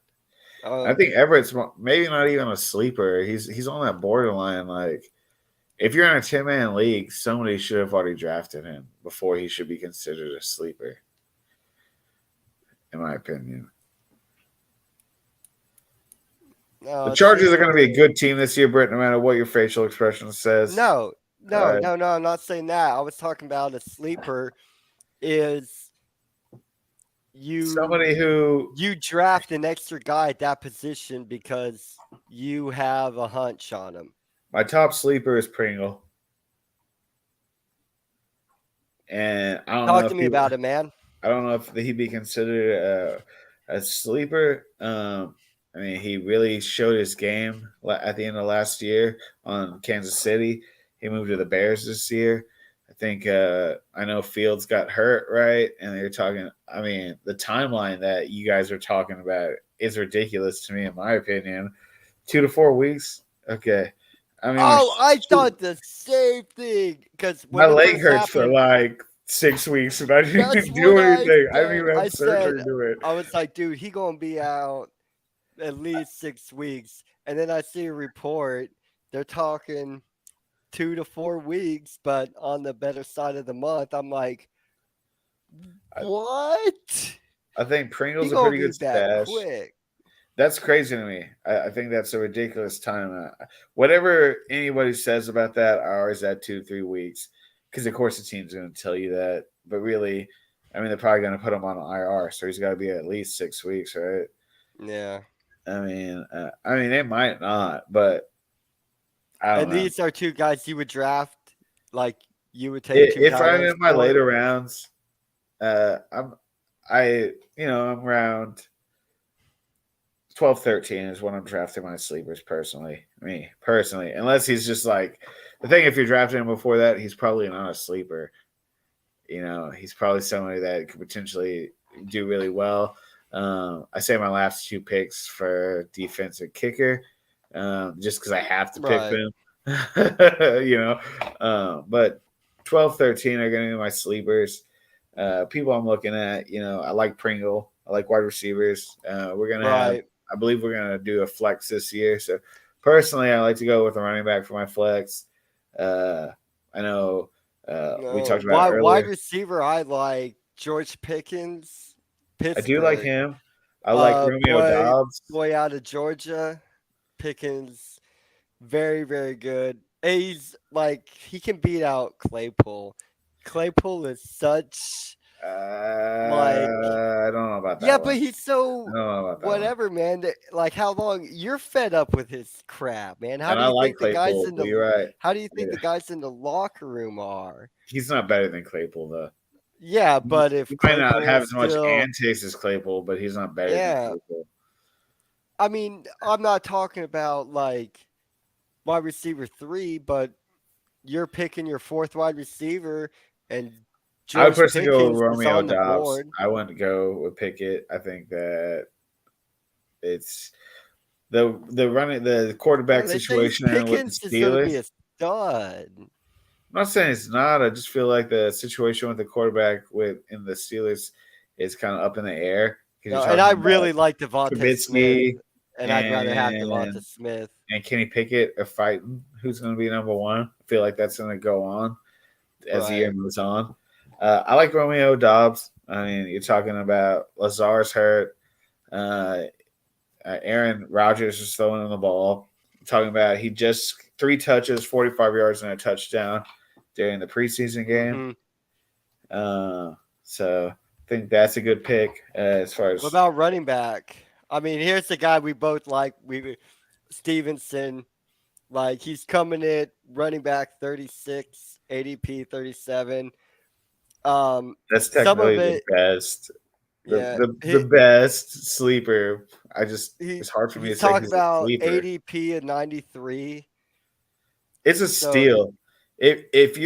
I Um, think Everett's maybe not even a sleeper. He's on that borderline. Like if you're in a 10-man league, somebody should have already drafted him before he should be considered a sleeper, in my opinion. The no, Chargers are going to be a sleeper. good team this year, Britt, no matter what your facial expression says. No, no, Uh, no, no. I'm not saying that. I was talking about a sleeper is you somebody who you draft an extra guy at that position because you have a hunch on him. my top sleeper is Pringle, and Talk to me about it, man. I don't know if he'd be considered a sleeper. I mean, he really showed his game at the end of last year on Kansas City. He moved to the Bears this year. I think I know Fields got hurt, right? And they're talking. I mean, the timeline that you guys are talking about is ridiculous to me, in my opinion. 2 to 4 weeks. Okay. I mean, Oh, I thought the same thing because my when it leg first hurts for happened, like 6 weeks, and I didn't that's even do what I anything. I didn't said. even have I said surgery to do it. I was like, dude, he gonna be out at least 6 weeks, and then I see a report. They're talking 2 to 4 weeks, but on the better side of the month. I'm like, I, what? I think He Pringle's a gonna pretty be good back stash. quick. That's crazy to me. I think that's a ridiculous time. Whatever anybody says about that, I always add 2 3 weeks because of course the team's going to tell you that. But really, I mean, they're probably going to put him on an IR, so he's got to be at least 6 weeks, right? Yeah. I mean, they might not, but I don't And know. these are two guys you would draft, like you would take two If tight I'm ends in my for. later rounds, I'm I'm around 12, 13 is when I'm drafting my sleepers personally. Me personally, unless he's just like the thing. If you're drafting him before that, he's probably not a sleeper. He's probably somebody that could potentially do really well. I say my last 2 picks for defensive kicker, just because I have to pick Right. them. But 12, 13 are going to be my sleepers. People I'm looking at, I like Pringle. I like wide receivers. Right. I believe we're gonna do a flex this year. So personally, I like to go with a running back for my flex. Uh, I know we No. talked about Wide earlier. receiver, I like George Pickens, I do like Pittsburgh. him. I like Romeo Boy, Dobbs. boy out of Georgia, Pickens, very, very good. He's like he can beat out Claypool. Claypool is such like I don't know about yeah, that but one. he's I so don't know about that one. whatever, man. Like how long you're fed up with his crap, man? And I like Claypool, but you're right. How do you think Yeah, the guys in the locker room are? he's not better than Claypool though. Yeah, but if He might not Claypool have is as much still antics as Claypool, but he's not better than yeah. Claypool. I mean, I'm not talking about like wide receiver 3, but you're picking your fourth wide receiver and I would George personally go with Pickens is Romeo on the Dobbs. board. I wouldn't go with Pickett. I think that it's the No, quarterback they say situation with the Pickens is going to be Steelers. a stud. I'm not saying it's not. I just feel like the situation with the quarterback with in the Steelers is kind of up in the air because No, you're and I talking about really like Devonta Smith, Trubisky and I'd rather have Devonta and Smith. Kenny Pickett are fighting who's going to be number one. I feel like that's going to go on as the year Right. moves on. I like Romeo Dobbs. I mean, you're talking about Lazar's hurt. Uh, Aaron Rodgers is throwing him the ball. I'm talking about he just 3 touches, 45 yards, and a touchdown during the preseason game. Hmm. Uh, so I think that's a good pick as far What as about running back? I mean, here's the guy we both like. Stevenson. Like he's coming in running back 36, ADP 37. That's Some of technically the it, best, yeah. the best sleeper. I just He it's hard for me to he's say talking he's a about sleeper. ADP at 93. It's a So steal. If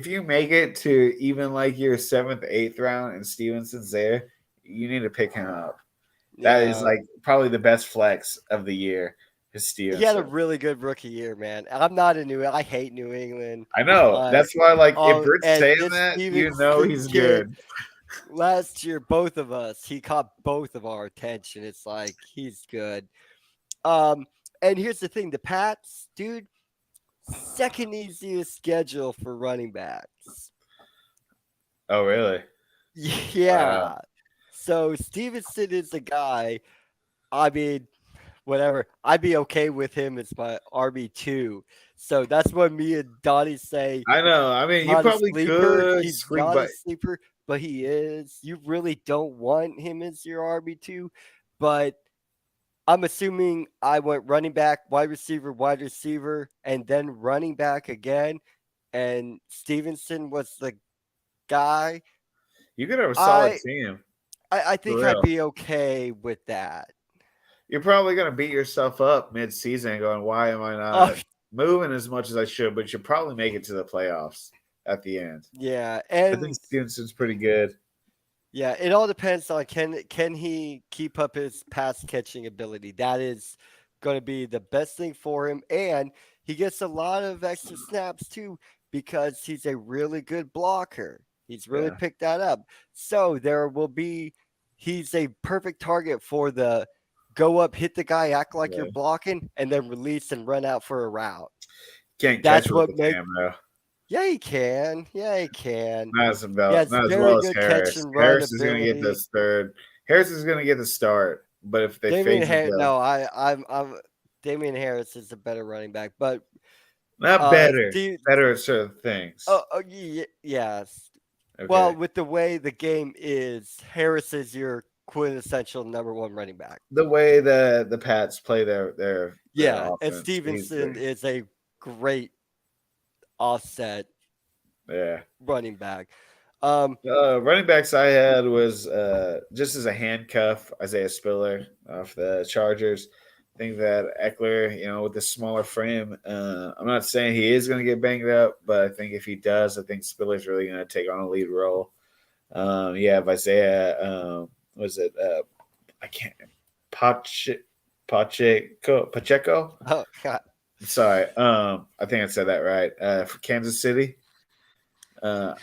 you make it to even like your seventh, eighth round and Stevenson's there, you need to pick him up. That is yeah, like probably the best flex of the year is he had a Stevenson. really good rookie year, man. I'm not a New. I hate New England. I know. Uh, That's why like if oh, Britt's and saying this that, you know Stevenson he's kid good. last year, both of us, he caught both of our attention. It's like he's good. Um, and here's the thing: the Pats, dude, second easiest schedule for running backs. Oh really? Wow. Yeah. So Stevenson is a guy. I mean, whatever. I'd be okay with him as my RB2. So that's what me and Donnie say. I know. I mean, you Not a probably sleeper. could He's squeak not by. a sleeper, but he is. You really don't want him as your RB2, but I'm assuming I went running back, wide receiver, and then running back again. And Stevenson was the guy. You could have a solid I team I for think I'd real. be okay with that. You're probably gonna beat yourself up mid-season, going, "Why am I Oh not moving as much as I should?" But you probably make it to the playoffs at the end. yeah, I think and Stevenson's pretty good. yeah, it all depends on can he keep up his pass catching ability. That is going to be the best thing for him, and he gets a lot of extra snaps too because he's a really good blocker. He's really Yeah, picked that up. So there will be he's a perfect target for the go up, hit the guy, act like you're yeah. blocking, and then release and run out for a route. Can't catch That's with what the makes. cam though. Yeah, he can. Yeah, he can. He has Not as very well as good catch Harris. and run Harris is gonna get ability. this third. Harris is gonna get the start, but if they Damian fade each Harris. other, No, I'm. Damian Harris is a better running back, but not better, Steve. better at certain things. Yes. Well, Okay. with the way the game is, Harris is your quintessential number one running back. The way the Pats play their Yeah, and offense, he's Stevenson great. is a great offset Yeah. running back. Um, Running backs I had was just as a handcuff, Isaiah Spiller off the Chargers. I think that Eckler, with the smaller frame, I'm not saying he is going to get banged up, but I think if he does, I think Spiller's really going to take on a lead role. You have Isaiah, was it I can't Pache, Pacheco? oh God. Sorry, I think I said that right. For Kansas City. Uh,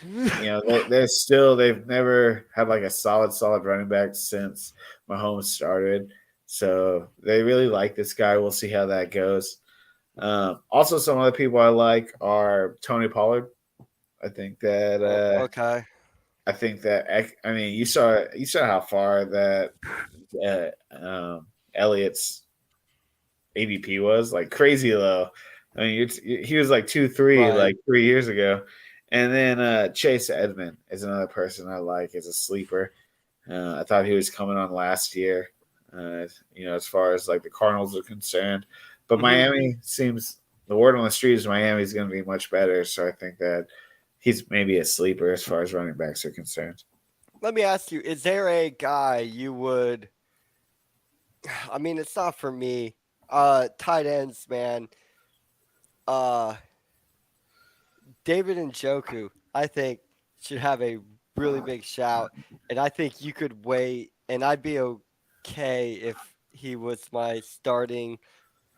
they've never had like a solid running back since Mahomes started. So they really like this guy. We'll see how that goes. Also, some other people I like are Tony Pollard. I think that Oh, okay. I mean you saw how far that Elliott's ADP was like crazy low. I mean, he was like 2-3 Right. like 3 years ago. And then Chase Edmond is another person I like as a sleeper. I thought he was coming on last year, as far as like the Cardinals are concerned. But Hmm. Miami seems the word on the street is Miami is going to be much better. So I think that he's maybe a sleeper as far as running backs are concerned. Let me ask you: is there a guy you would? I mean, it's not for me. Tight ends, man. Uh, David and Joku, I think, should have a really big shout. And I think you could wait, and I'd be okay if he was my starting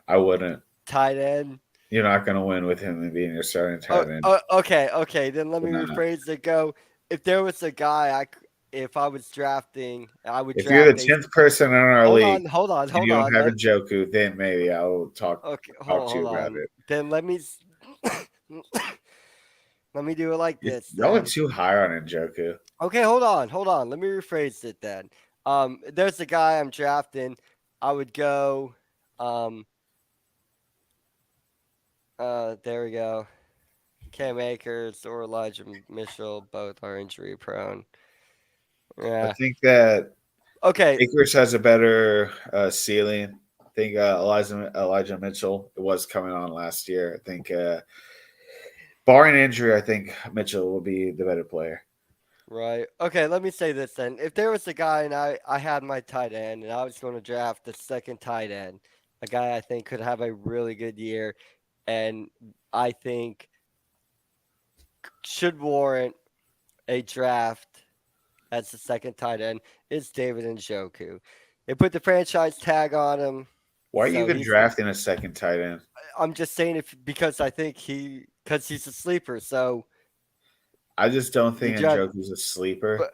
I wouldn't. tight end. You're not going to win with him being your starting Oh, tight end. oh, okay. Then let me You're not. rephrase it. Go. If there was a guy if I was drafting, I would If you're draft the a. 10th person in our league and Hold you don't on. have a Joku, then maybe I'll Okay, talk to hold you about on. it. Then let me let me do it like this. Y'all are Then too high on Njoku. okay, hold on. Let me rephrase it then. There's a guy I'm drafting. I would go. Um, there we go. Cam Akers or Elijah Mitchell, both are injury prone. I Yeah. think that Okay, Akers has a better ceiling. I think Elijah Mitchell was coming on last year. I think barring injury, I think Mitchell will be the better player. right. Okay, let me say this then. If there was a guy and I had my tight end and I was going to draft the second tight end, a guy I think could have a really good year and I think should warrant a draft as the second tight end is David Njoku. They put the franchise tag on him, Why are you so even drafting a second tight end? I'm just saying if because I think because he's a sleeper. So I just don't you think draft, Njoku's a sleeper. but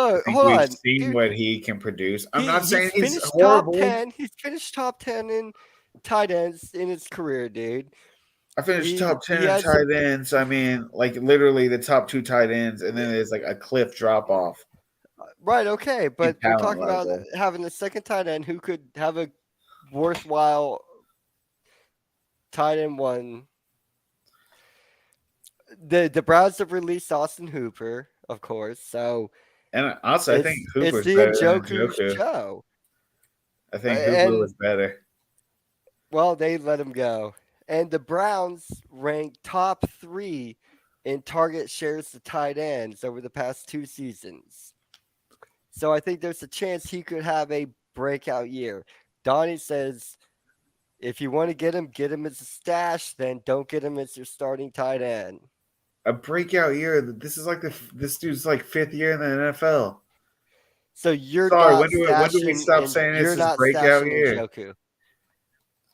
I look, think hold we've on, seen dude. what he can produce. I'm He not he's saying he's finished top horrible. 10. He's finished top 10 in tight ends in his career, dude. I finished top He 10 in has a tight ends. I mean, like literally the top two tight ends, and then there's like a cliff drop off right, okay, in but we're talent talking about level. having a second tight end who could have a worthwhile tight end one. The Browns have released Austin Hooper, of course, so And honestly, I think it's Hooper's the better than Njoku Njoku. show. I think Hooper And was better. well, they let him go. And the Browns ranked top 3 in target shares to tight ends over the past 2 seasons. So I think there's a chance he could have a breakout year. Donnie says if you want to get him as a stash, then don't get him as your starting tight end. A breakout year. This is like this dude's like fifth year in the NFL. So you're Sorry, not when do we stashing stop and saying it's you're his not breakout stashing in year? Joku.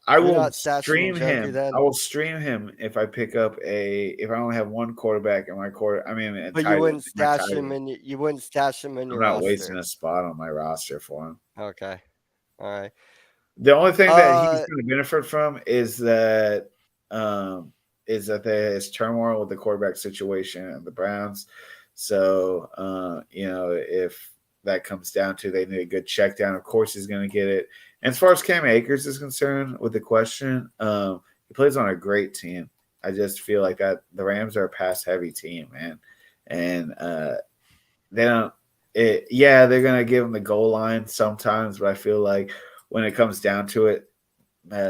I You're will not stashing in stream Joku him. I then. will stream him if I pick up if I only have one quarterback in my quarter. I mean, a But you tight end. wouldn't My stash tight him end. and you wouldn't stash him in I'm your not wasting roster. a spot on my roster for him. Okay. All right. The only thing that he's Uh going to benefit from um, is that there's turmoil with the quarterback situation and the Browns. So if that comes down to they need a good check down, of course he's going to get it. And as far as Cam Akers is concerned, with the question, he plays on a great team. I just feel like that the Rams are a pass heavy team, man, and they don't. Yeah, they're gonna give him the goal line sometimes, but I feel like when it comes down to it,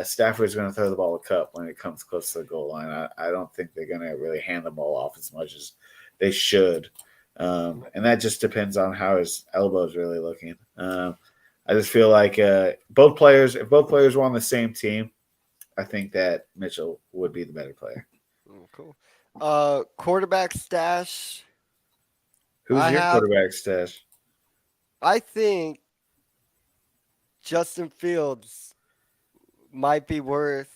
Stafford's going to throw the ball a cup when it comes close to the goal line. I don't think they're going to really hand the ball off as much as they should. And that just depends on how his elbow is really looking. I just feel like if both players were on the same team, I think that Mitchell would be the better player. cool. Quarterback stash. Who's I your have quarterback stash? I think Justin Fields might be worth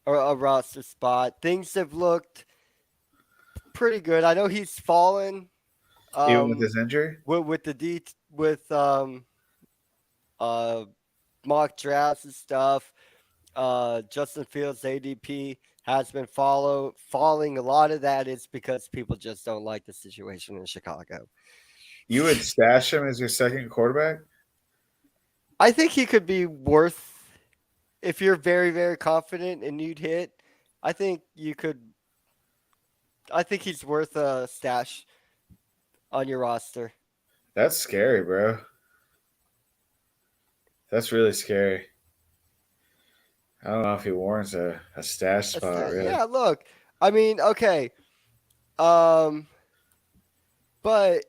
a roster spot. Things have looked pretty good. I know he's fallen Even with um his injury? with the with uh mock drafts and stuff. Justin Fields ADP has been falling. A lot of that is because people just don't like the situation in Chicago. You would stash him as your second quarterback? I think he could be worth if you're very very confident and you'd hit. I think you could. I think he's worth a stash on your roster. That's scary, bro. That's really scary. I don't know if he warrants a stash spot, really. Yeah, look. I mean, okay. Um, but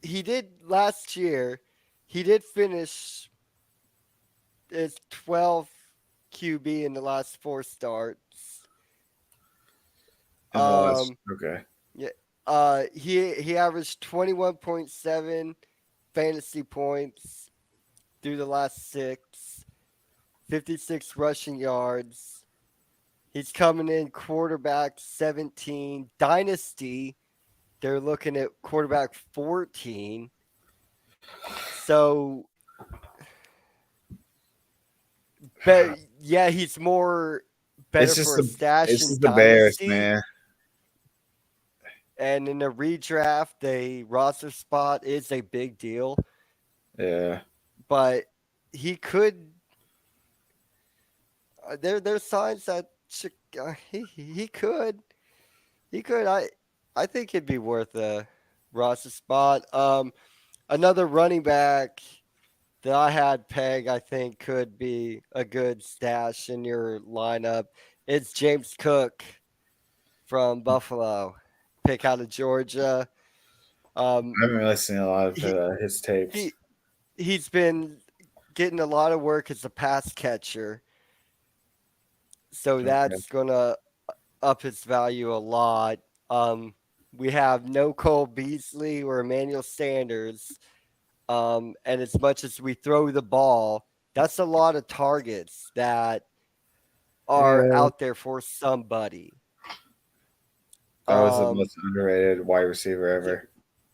he did last year. He did finish as 12 QB in the last 4 starts. In the last, Um, okay. yeah. He averaged 21.7 fantasy points through the last 6, 56 rushing yards. He's coming in quarterback 17 dynasty. They're looking at quarterback 14. So, but yeah, he's more better It's just for a stash it's in just the Bears, dynasty. man. And in a redraft, a roster spot is a big deal. Yeah. But he could. There's signs that he could. He could. I think it'd be worth a roster spot. Another running back. that I had peg, I think could be a good stash in your lineup. It's James Cook from Buffalo, pick out of Georgia. Um, I haven't really seen a lot of he his tapes. he he's been getting a lot of work as a pass catcher, so Okay. that's gonna up his value a lot. Um, we have no Cole Beasley or Emmanuel Sanders. And as much as we throw the ball, that's a lot of targets that are Yeah, out there for somebody. that was the Um, most underrated wide receiver yeah, ever.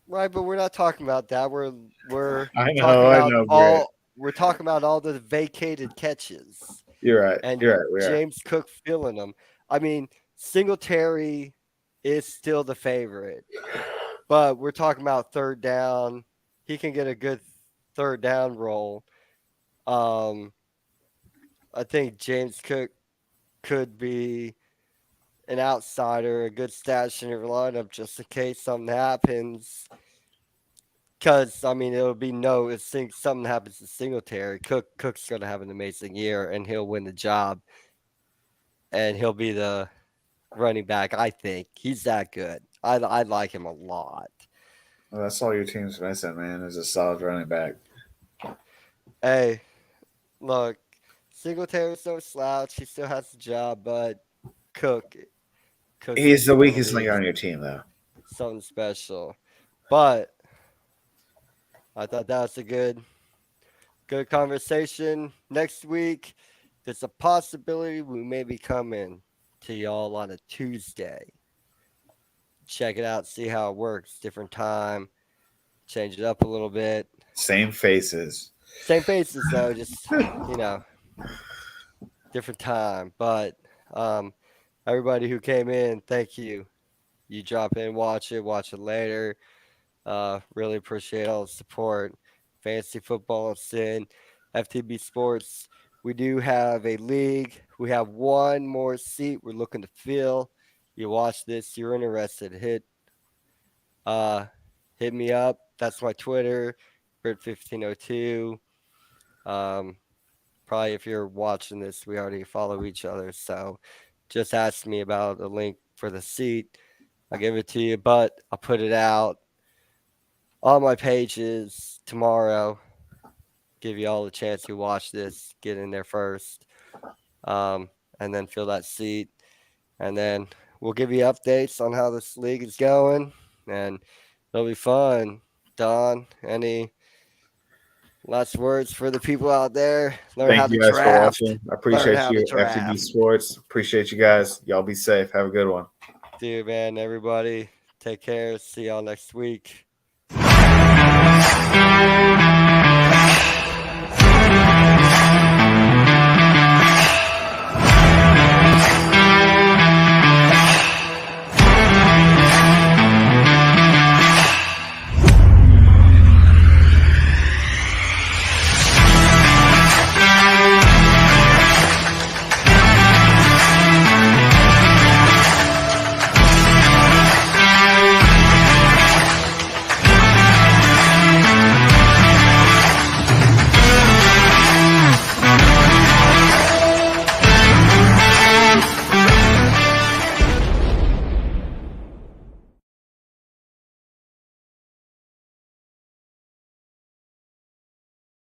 right, but we're not talking about that. We're talking I about know, Brit. all the vacated catches You're right. You're and right. We are. James Cook filling them. I mean, Singletary is still the favorite, but we're talking about third down. He can get a good third down roll. Um, I think James Cook could be an outsider, a good stash in your lineup just in case something happens. Because I mean, it'll be no if something happens to Singletary, Cook's gonna have an amazing year and he'll win the job and he'll be the running back. I think he's that good. I like him a lot. Well, that's all your team's missing, man. Is a solid running back. Hey, look, Singletary's no slouch. He still has the job, but Cook Cook's He's the gonna weakest link be on your team, though. something special. But I thought that was a good conversation. Next week, there's a possibility we may be coming to y'all on a Tuesday. Check it out, see how it works. Different time, change it up a little bit. Same faces. Same faces though, just you know, different time. But everybody who came in, thank you. You drop in, watch it later. Really appreciate all the support. Fantasy Football and Sin, FTB Sports. We do have a league. We have one more seat we're looking to fill. You watch this, you're interested, uh hit me up. That's my Twitter, Brit1502. Um, Probably if you're watching this, we already follow each other. So just ask me about a link for the seat. I'll give it to you, but I'll put it out on my pages tomorrow. Give you all a chance to watch this, get in there first, and then fill that seat. And then we'll give you updates on how this league is going, and it'll be fun. Don, any last words for the people out there? Learn Thank how to you guys for draft. watching. I Learn appreciate how to you, FTB draft. Sports. Appreciate you guys. Y'all be safe. Have a good one. Dude, man, everybody, take care. See y'all next week.